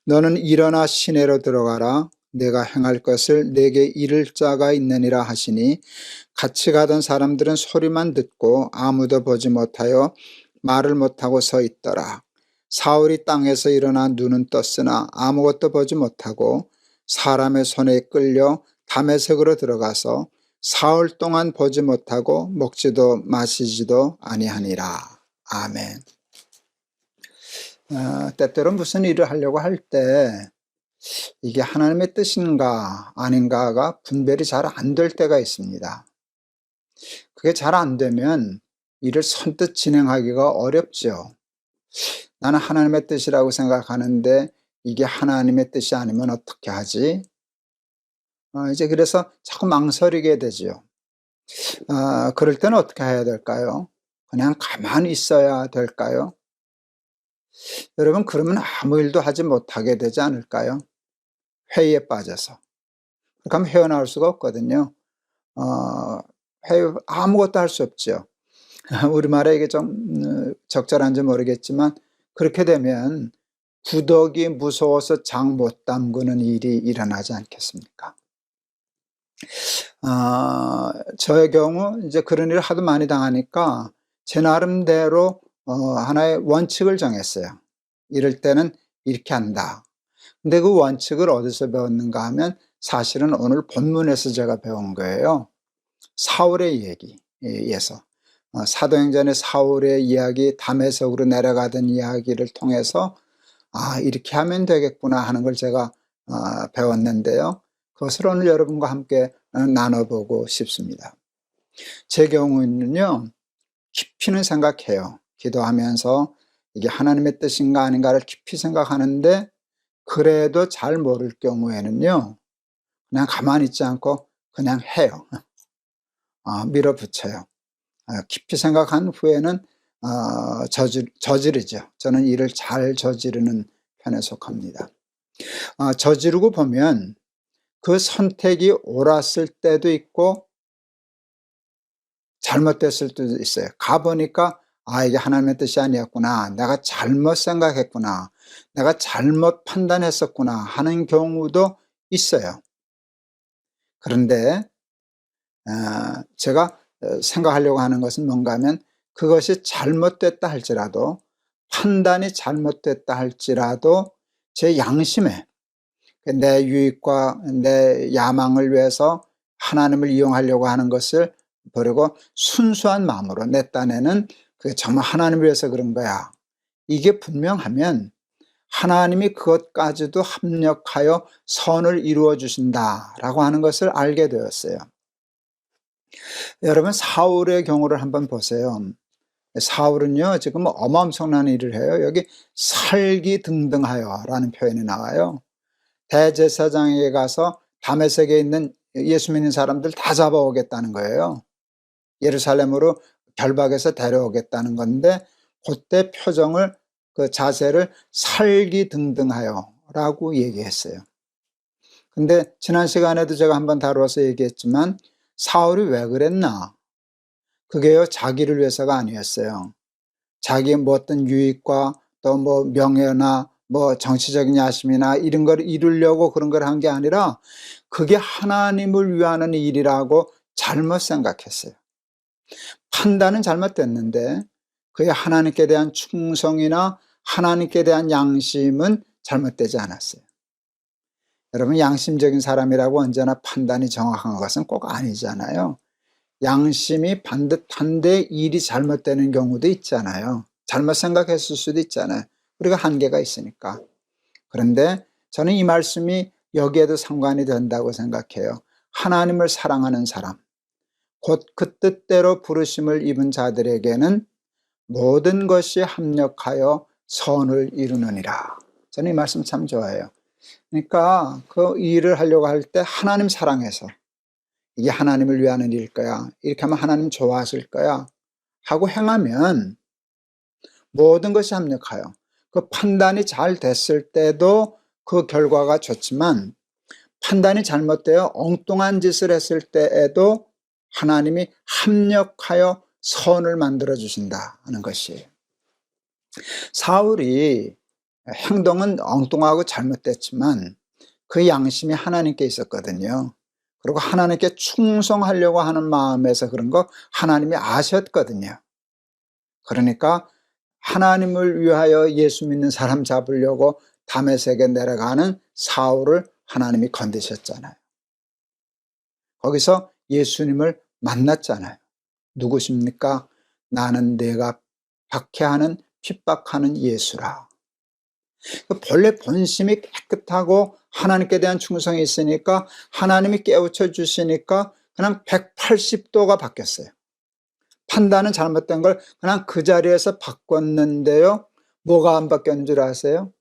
너는 일어나 시내로 들어가라. 내가 행할 것을 내게 이를 자가 있느니라 하시니, 같이 가던 사람들은 소리만 듣고 아무도 보지 못하여 말을 못하고 서 있더라. 사울이 땅에서 일어나 눈은 떴으나 아무것도 보지 못하고 사람의 손에 끌려 다메섹으로 들어가서 사흘 동안 보지 못하고 먹지도 마시지도 아니하니라. 아멘. 때때로 무슨 일을 하려고 할 때 이게 하나님의 뜻인가 아닌가가 분별이 잘 안 될 때가 있습니다. 그게 잘 안 되면 일을 선뜻 진행하기가 어렵죠. 나는 하나님의 뜻이라고 생각하는데 이게 하나님의 뜻이 아니면 어떻게 하지? 이제 그래서 자꾸 망설이게 되죠. 그럴 때는 어떻게 해야 될까요? 그냥 가만히 있어야 될까요? 여러분, 그러면 아무 일도 하지 못하게 되지 않을까요? 회의에 빠져서. 그렇게 하면 헤어나올 수가 없거든요. 회의, 아무것도 할 수 없죠. 우리말에 이게 좀 적절한지 모르겠지만, 그렇게 되면 구더기 무서워서 장 못 담그는 일이 일어나지 않겠습니까? 저의 경우 이제 그런 일을 하도 많이 당하니까 제 나름대로 하나의 원칙을 정했어요. 이럴 때는 이렇게 한다. 근데 그 원칙을 어디서 배웠는가 하면 사실은 오늘 본문에서 제가 배운 거예요. 사울의 얘기에서. 사도행전의 사울의 이야기, 다메섹으로 내려가던 이야기를 통해서 이렇게 하면 되겠구나 하는 걸 제가 배웠는데요. 그것을 오늘 여러분과 함께 나눠보고 싶습니다. 제 경우는요, 깊이는 생각해요. 기도하면서 이게 하나님의 뜻인가 아닌가를 깊이 생각하는데, 그래도 잘 모를 경우에는요, 그냥 가만히 있지 않고 그냥 해요. 밀어붙여요. 깊이 생각한 후에는 저지르죠. 저는 일을 잘 저지르는 편에 속합니다. 저지르고 보면 그 선택이 옳았을 때도 있고 잘못됐을 때도 있어요. 가보니까 이게 하나님의 뜻이 아니었구나, 내가 잘못 생각했구나, 내가 잘못 판단했었구나 하는 경우도 있어요. 그런데 제가 생각하려고 하는 것은 뭔가 하면, 그것이 잘못됐다 할지라도, 판단이 잘못됐다 할지라도 제 양심에 내 유익과 내 야망을 위해서 하나님을 이용하려고 하는 것을 버리고 순수한 마음으로 내 딴에는 그게 정말 하나님을 위해서 그런 거야, 이게 분명하면 하나님이 그것까지도 합력하여 선을 이루어 주신다라고 하는 것을 알게 되었어요. 여러분, 사울의 경우를 한번 보세요. 사울은요, 지금 어마어마한 일을 해요. 여기 살기등등하여 라는 표현이 나와요. 대제사장에게 가서 다메섹에 있는 예수 믿는 사람들 다 잡아오겠다는 거예요. 예루살렘으로 결박해서 데려오겠다는 건데, 그때 표정을, 그 자세를 살기등등하여 라고 얘기했어요. 근데 지난 시간에도 제가 한번 다루어서 얘기했지만 사울이 왜 그랬나? 그게요, 자기를 위해서가 아니었어요. 자기의 뭐 어떤 유익과 또 뭐 명예나 뭐 정치적인 야심이나 이런 걸 이루려고 그런 걸 한 게 아니라 그게 하나님을 위하는 일이라고 잘못 생각했어요. 판단은 잘못됐는데 그의 하나님께 대한 충성이나 하나님께 대한 양심은 잘못되지 않았어요. 여러분, 양심적인 사람이라고 언제나 판단이 정확한 것은 꼭 아니잖아요. 양심이 반듯한데 일이 잘못되는 경우도 있잖아요. 잘못 생각했을 수도 있잖아요. 우리가 한계가 있으니까. 그런데 저는 이 말씀이 여기에도 상관이 된다고 생각해요. 하나님을 사랑하는 사람, 곧 그 뜻대로 부르심을 입은 자들에게는 모든 것이 합력하여 선을 이루느니라. 저는 이 말씀 참 좋아해요. 그러니까 그 일을 하려고 할 때 하나님 사랑해서 이게 하나님을 위하는 일일 거야, 이렇게 하면 하나님 좋아하실 거야 하고 행하면 모든 것이 합력하여, 그 판단이 잘 됐을 때도 그 결과가 좋지만 판단이 잘못되어 엉뚱한 짓을 했을 때에도 하나님이 합력하여 선을 만들어 주신다는 것이에요. 사울이 행동은 엉뚱하고 잘못됐지만 그 양심이 하나님께 있었거든요. 그리고 하나님께 충성하려고 하는 마음에서 그런 거 하나님이 아셨거든요. 그러니까 하나님을 위하여 예수 믿는 사람 잡으려고 다메섹에 내려가는 사울을 하나님이 건드셨잖아요. 거기서 예수님을 만났잖아요. 누구십니까? 나는 내가 박해하는 핍박하는 예수라. 본래 본심이 깨끗하고 하나님께 대한 충성이 있으니까 하나님이 깨우쳐 주시니까 그냥 180도가 바뀌었어요. 판단은 잘못된 걸 그냥 그 자리에서 바꿨는데요, 뭐가 안 바뀌었는 줄 아세요?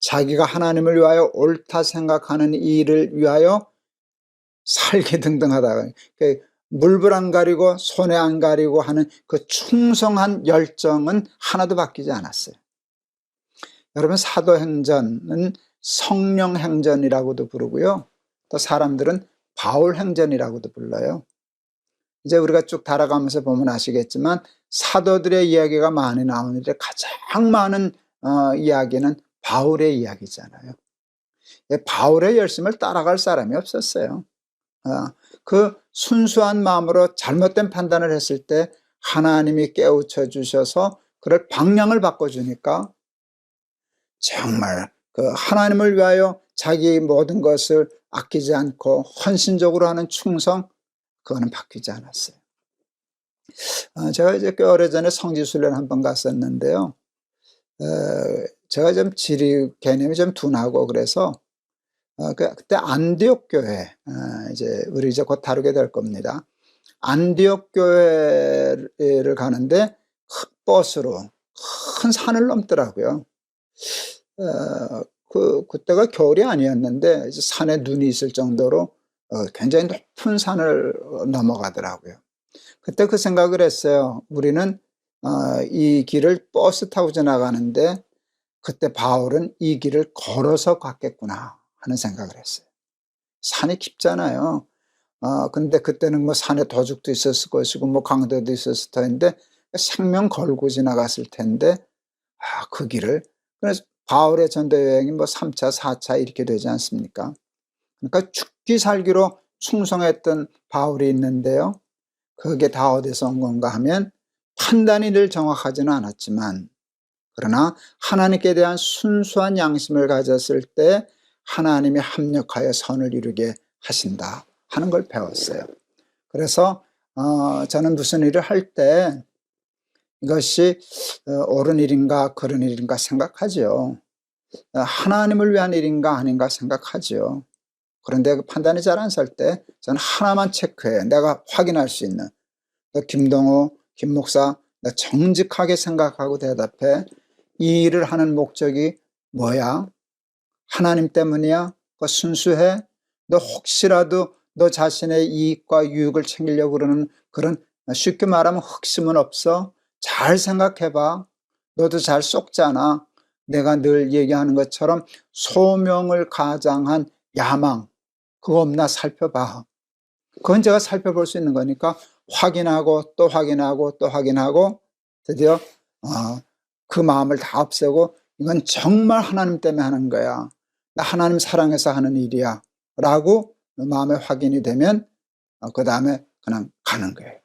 자기가 하나님을 위하여 옳다 생각하는 일을 위하여 살기등등하다가, 물불 안 가리고 손해 안 가리고 하는 그 충성한 열정은 하나도 바뀌지 않았어요. 여러분, 사도행전은 성령행전이라고도 부르고요, 또 사람들은 바울행전이라고도 불러요. 이제 우리가 쭉 달아가면서 보면 아시겠지만 사도들의 이야기가 많이 나오는데 가장 많은 이야기는 바울의 이야기잖아요. 바울의 열심을 따라갈 사람이 없었어요. 그 순수한 마음으로 잘못된 판단을 했을 때 하나님이 깨우쳐 주셔서 그를 방향을 바꿔주니까 정말 그 하나님을 위하여 자기 모든 것을 아끼지 않고 헌신적으로 하는 충성, 그거는 바뀌지 않았어요. 제가 이제 꽤 오래전에 성지순례를 한번 갔었는데요, 제가 좀 지리 개념이 좀 둔하고 그래서 그때 안디옥 교회, 이제 우리 이제 곧 다루게 될 겁니다. 안디옥 교회를 가는데 버스로 큰 산을 넘더라고요. 그때가 겨울이 아니었는데 이제 산에 눈이 있을 정도로 굉장히 높은 산을 넘어가더라고요. 그때 그 생각을 했어요. 우리는 이 길을 버스 타고 지나가는데 그때 바울은 이 길을 걸어서 갔겠구나 하는 생각을 했어요. 산이 깊잖아요. 근데 그때는 뭐 산에 도둑도 있었을 것이고 뭐 강도도 있었을 텐데 생명 걸고 지나갔을 텐데, 그 길을, 그래서 바울의 전도 여행이 뭐 3차, 4차 이렇게 되지 않습니까? 그러니까 죽기 살기로 충성했던 바울이 있는데요, 그게 다 어디서 온 건가 하면 판단이 늘 정확하지는 않았지만 그러나 하나님께 대한 순수한 양심을 가졌을 때 하나님이 합력하여 선을 이루게 하신다 하는 걸 배웠어요. 그래서 저는 무슨 일을 할 때 이것이 옳은 일인가 그런 일인가 생각하죠. 하나님을 위한 일인가 아닌가 생각하죠. 그런데 그 판단이 잘 안 설 때 저는 하나만 체크해요. 내가 확인할 수 있는. 김동호, 김 목사, 나 정직하게 생각하고 대답해. 이 일을 하는 목적이 뭐야? 하나님 때문이야? 그거 순수해? 너 혹시라도 너 자신의 이익과 유익을 챙기려고 그러는 그런, 쉽게 말하면 흑심은 없어? 잘 생각해봐. 너도 잘 쏙잖아. 내가 늘 얘기하는 것처럼 소명을 가장한 야망, 그거 없나 살펴봐. 그건 제가 살펴볼 수 있는 거니까 확인하고 또 확인하고 또 확인하고 드디어 그 마음을 다 없애고 이건 정말 하나님 때문에 하는 거야. 나 하나님 사랑해서 하는 일이야. 라고 마음에 확인이 되면 그 다음에 그냥 가는 거예요.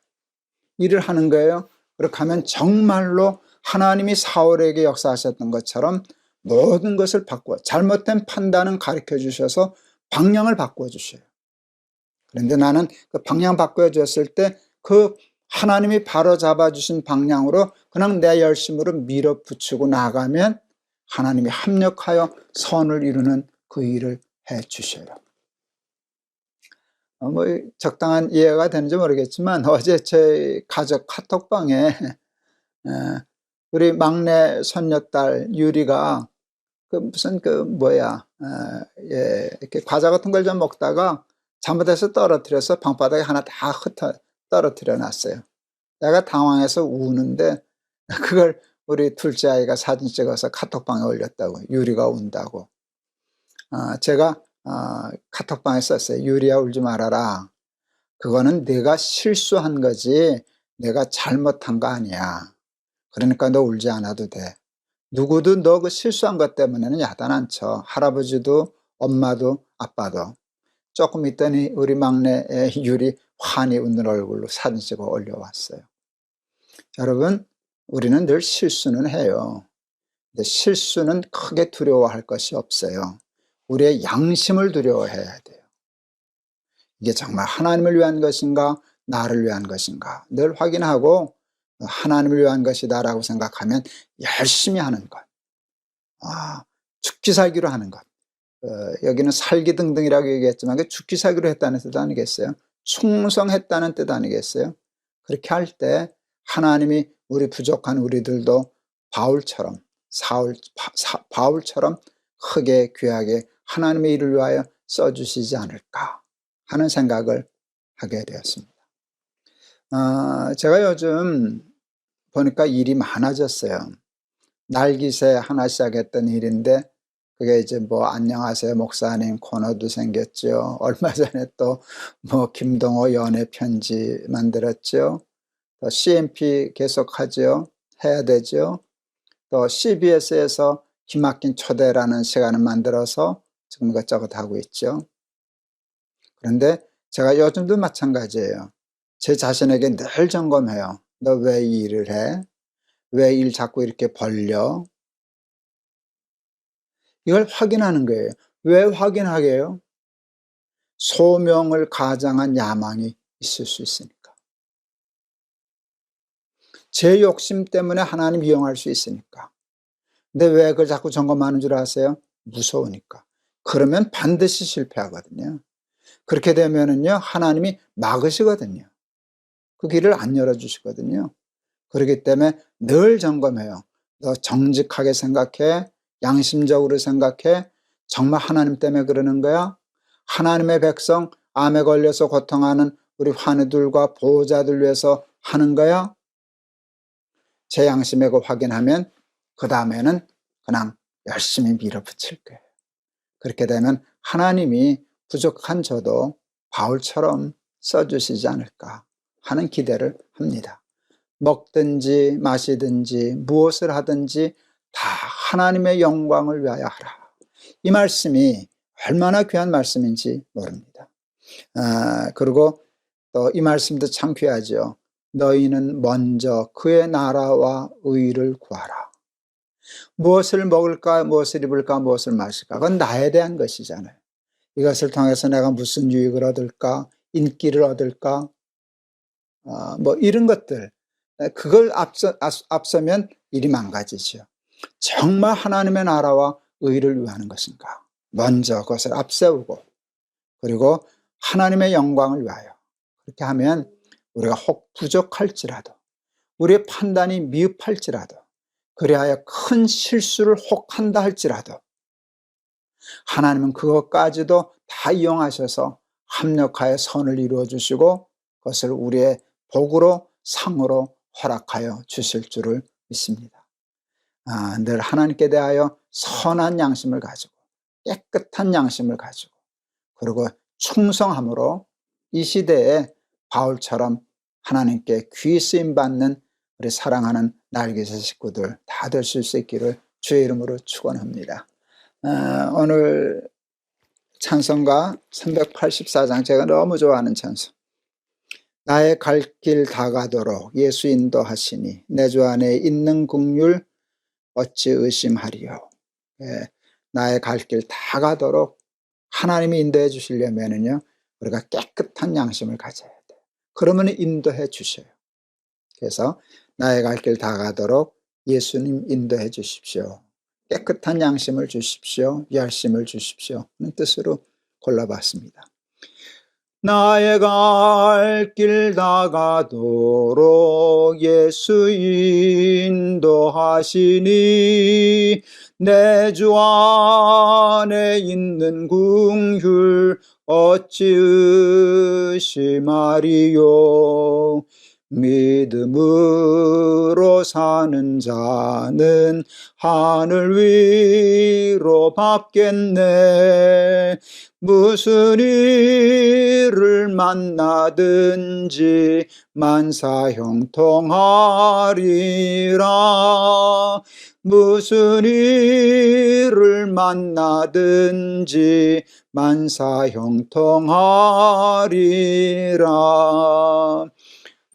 일을 하는 거예요. 그렇게 하면 정말로 하나님이 사울에게 역사하셨던 것처럼 모든 것을 바꾸어 잘못된 판단은 가르쳐 주셔서 방향을 바꾸어 주셔요. 그런데 나는 그 방향 바꾸어 줬을 때 그 하나님이 바로 잡아주신 방향으로 그냥 내 열심으로 밀어붙이고 나가면 하나님이 합력하여 선을 이루는 그 일을 해 주셔요. 뭐 적당한 이해가 되는지 모르겠지만 어제 제 가족 카톡방에 우리 막내 손녀딸 유리가 그 무슨 이렇게 과자 같은 걸 좀 먹다가 잘못해서 떨어뜨려서 방바닥에 하나 다 떨어뜨려 놨어요. 내가 당황해서 우는데 그걸 우리 둘째 아이가 사진 찍어서 카톡방에 올렸다고. 유리가 운다고. 제가 카톡방에 썼어요. 유리야, 울지 말아라. 그거는 내가 실수한 거지 내가 잘못한 거 아니야. 그러니까 너 울지 않아도 돼. 누구도 너 그 실수한 것 때문에는 야단 안 쳐. 할아버지도 엄마도 아빠도. 조금 있더니 우리 막내 유리 환히 웃는 얼굴로 사진 찍어 올려왔어요. 여러분, 우리는 늘 실수는 해요. 근데 실수는 크게 두려워할 것이 없어요. 우리의 양심을 두려워해야 돼요. 이게 정말 하나님을 위한 것인가 나를 위한 것인가 늘 확인하고 하나님을 위한 것이다라고 생각하면 열심히 하는 것. 죽기 살기로 하는 것. 여기는 살기 등등이라고 얘기했지만 죽기 살기로 했다는 뜻 아니겠어요? 충성했다는 뜻 아니겠어요? 그렇게 할 때 하나님이 우리 부족한 우리들도 바울처럼 바울처럼 크게 귀하게 하나님의 일을 위하여 써주시지 않을까 하는 생각을 하게 되었습니다. 제가 요즘 보니까 일이 많아졌어요. 날기새 하나 시작했던 일인데 그게 이제 뭐 안녕하세요 목사님 코너도 생겼죠. 얼마 전에 또 뭐 김동호 연애 편지 만들었죠. 또 CMP 계속하죠. 해야 되죠. 또 CBS에서 기막힌 초대라는 시간을 만들어서 지금 이것저것 하고 있죠. 그런데 제가 요즘도 마찬가지예요. 제 자신에게 늘 점검해요. 너 왜 이 일을 해? 왜 일 자꾸 이렇게 벌려? 이걸 확인하는 거예요. 왜 확인하게요? 소명을 가장한 야망이 있을 수 있으니까. 제 욕심 때문에 하나님 이용할 수 있으니까. 근데 왜 그걸 자꾸 점검하는 줄 아세요? 무서우니까. 그러면 반드시 실패하거든요. 그렇게 되면은요, 하나님이 막으시거든요. 그 길을 안 열어주시거든요. 그렇기 때문에 늘 점검해요. 너 정직하게 생각해? 양심적으로 생각해? 정말 하나님 때문에 그러는 거야? 하나님의 백성, 암에 걸려서 고통하는 우리 환우들과 보호자들 위해서 하는 거야? 제 양심에 그 확인하면 그 다음에는 그냥 열심히 밀어붙일 거예요. 그렇게 되면 하나님이 부족한 저도 바울처럼 써주시지 않을까 하는 기대를 합니다. 먹든지 마시든지 무엇을 하든지 다 하나님의 영광을 위하여 하라. 이 말씀이 얼마나 귀한 말씀인지 모릅니다. 그리고 또 이 말씀도 참 귀하죠. 너희는 먼저 그의 나라와 의를 구하라. 무엇을 먹을까, 무엇을 입을까, 무엇을 마실까, 그건 나에 대한 것이잖아요. 이것을 통해서 내가 무슨 유익을 얻을까, 인기를 얻을까? 뭐 이런 것들, 그걸 앞서면 일이 망가지죠. 정말 하나님의 나라와 의를 위하는 것인가? 먼저 그것을 앞세우고, 그리고 하나님의 영광을 위하여. 그렇게 하면 우리가 혹 부족할지라도, 우리의 판단이 미흡할지라도, 그리하여 큰 실수를 혹 한다 할지라도 하나님은 그것까지도 다 이용하셔서 합력하여 선을 이루어 주시고 그것을 우리의 복으로 상으로 허락하여 주실 줄을 믿습니다. 늘 하나님께 대하여 선한 양심을 가지고 깨끗한 양심을 가지고, 그리고 충성함으로 이 시대에 바울처럼 하나님께 귀 쓰임 받는 우리 사랑하는 날개새 식구들 다 되실 수 있기를 주의 이름으로 축원합니다. 오늘 찬송가 384장, 제가 너무 좋아하는 찬송. 나의 갈 길 다 가도록 예수 인도하시니 내 주 안에 있는 긍휼 어찌 의심하리요. 나의 갈 길 다 가도록 하나님이 인도해 주시려면은요, 우리가 깨끗한 양심을 가져야 돼요. 그러면 인도해 주셔요. 그래서 나의 갈 길 다 가도록 예수님 인도해 주십시오. 깨끗한 양심을 주십시오. 열심을 주십시오. 는 뜻으로 골라봤습니다. 나의 갈 길 다 가도록 예수 인도하시니 내 주 안에 있는 긍휼 어찌 의심하리요. 믿음으로 사는 자는 하늘 위로 받겠네. 무슨 일을 만나든지 만사 형통하리라. 무슨 일을 만나든지 만사 형통하리라.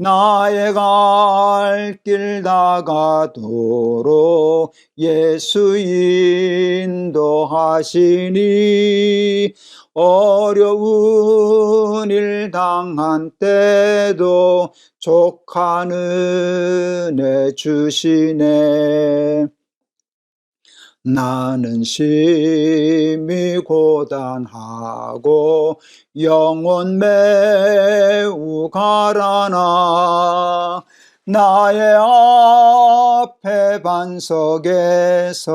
나의 갈 길 다 가도록 예수 인도하시니 어려운 일 당한 때도 족한 은혜 주시네. 나는 심히 고단하고 영혼 매우 가라나 나의 앞에 반석에서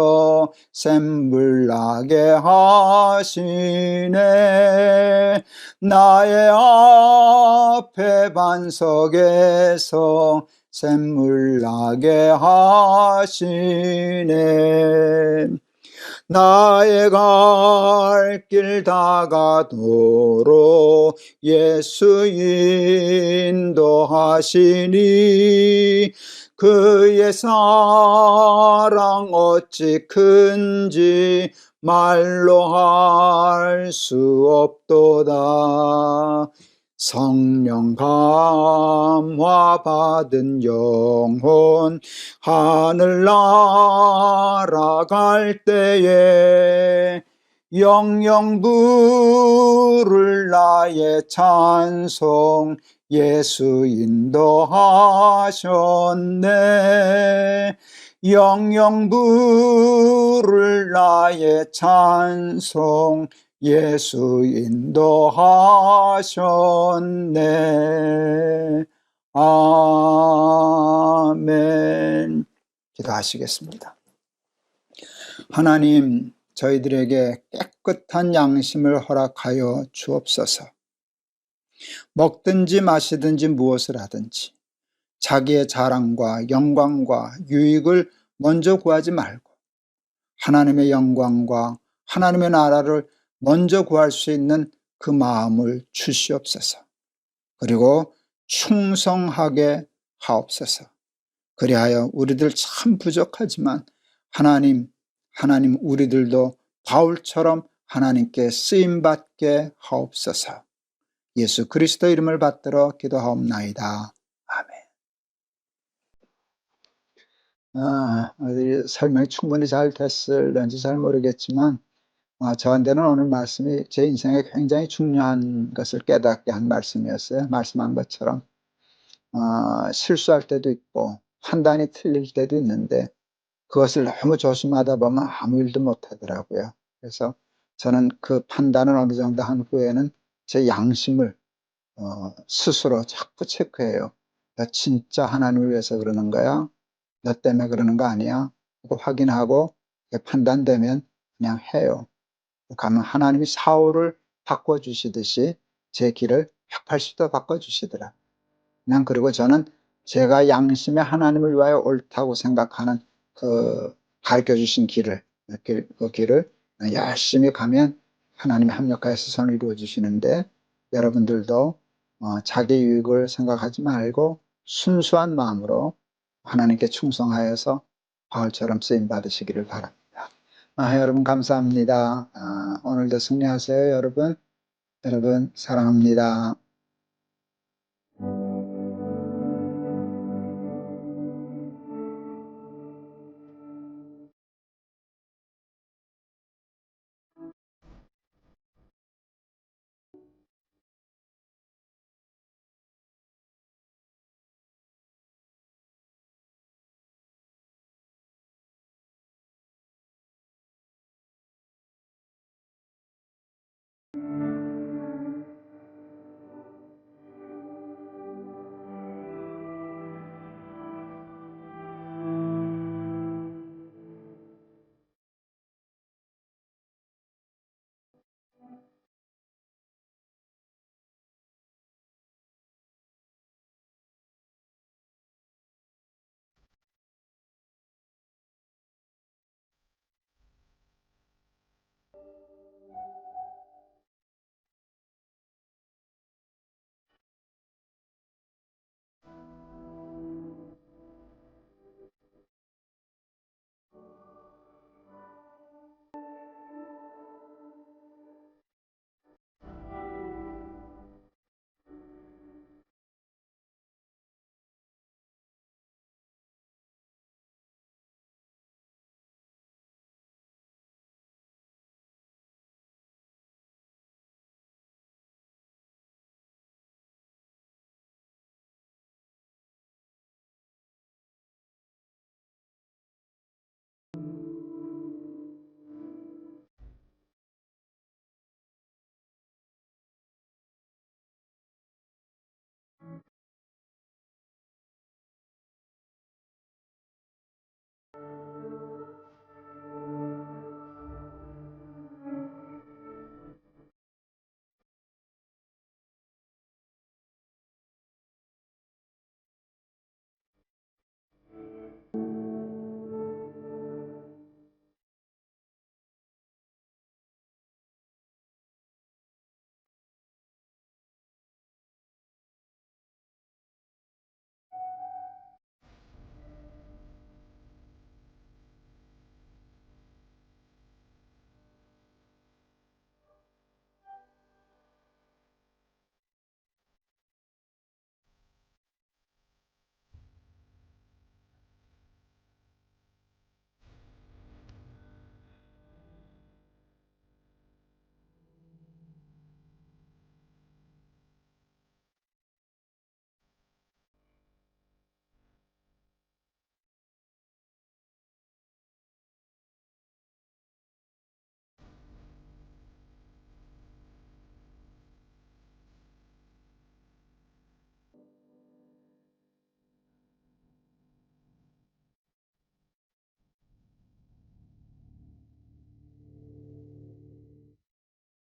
샘물 나게 하시네. 나의 앞에 반석에서 샘물 나게 하시네. 나의 갈 길 다 가도록 예수 인도하시니 그의 사랑 어찌 큰지 말로 할 수 없도다. 성령 감화 받은 영혼 하늘 날아갈 때에 영영 부를 나의 찬송 예수 인도하셨네. 영영 부를 나의 찬송 예수 인도하셨네. 아멘. 기도하시겠습니다. 하나님, 저희들에게 깨끗한 양심을 허락하여 주옵소서. 먹든지 마시든지 무엇을 하든지 자기의 자랑과 영광과 유익을 먼저 구하지 말고 하나님의 영광과 하나님의 나라를 먼저 구할 수 있는 그 마음을 주시옵소서. 그리고 충성하게 하옵소서. 그리하여 우리들 참 부족하지만 하나님 우리들도 바울처럼 하나님께 쓰임받게 하옵소서. 예수 그리스도 이름을 받들어 기도하옵나이다. 아멘. 설명이 충분히 잘 됐을는지 잘 모르겠지만 저한테는 오늘 말씀이 제 인생에 굉장히 중요한 것을 깨닫게 한 말씀이었어요. 말씀한 것처럼 실수할 때도 있고 판단이 틀릴 때도 있는데 그것을 너무 조심하다 보면 아무 일도 못 하더라고요. 그래서 저는 그 판단을 어느 정도 한 후에는 제 양심을 스스로 자꾸 체크해요. 나 진짜 하나님을 위해서 그러는 거야? 너 때문에 그러는 거 아니야? 그거 확인하고 판단되면 그냥 해요. 가면 하나님이 사울을 바꿔주시듯이 제 길을 180도 바꿔주시더라. 그냥 그리고 저는 제가 양심에 하나님을 위하여 옳다고 생각하는 그 가르쳐 주신 그 길을 열심히 가면 하나님이 합력하여서 선을 이루어 주시는데 여러분들도 자기 유익을 생각하지 말고 순수한 마음으로 하나님께 충성하여서 바울처럼 쓰임 받으시기를 바랍니다. 여러분 감사합니다. 오늘도 승리하세요, 여러분. 여러분 사랑합니다.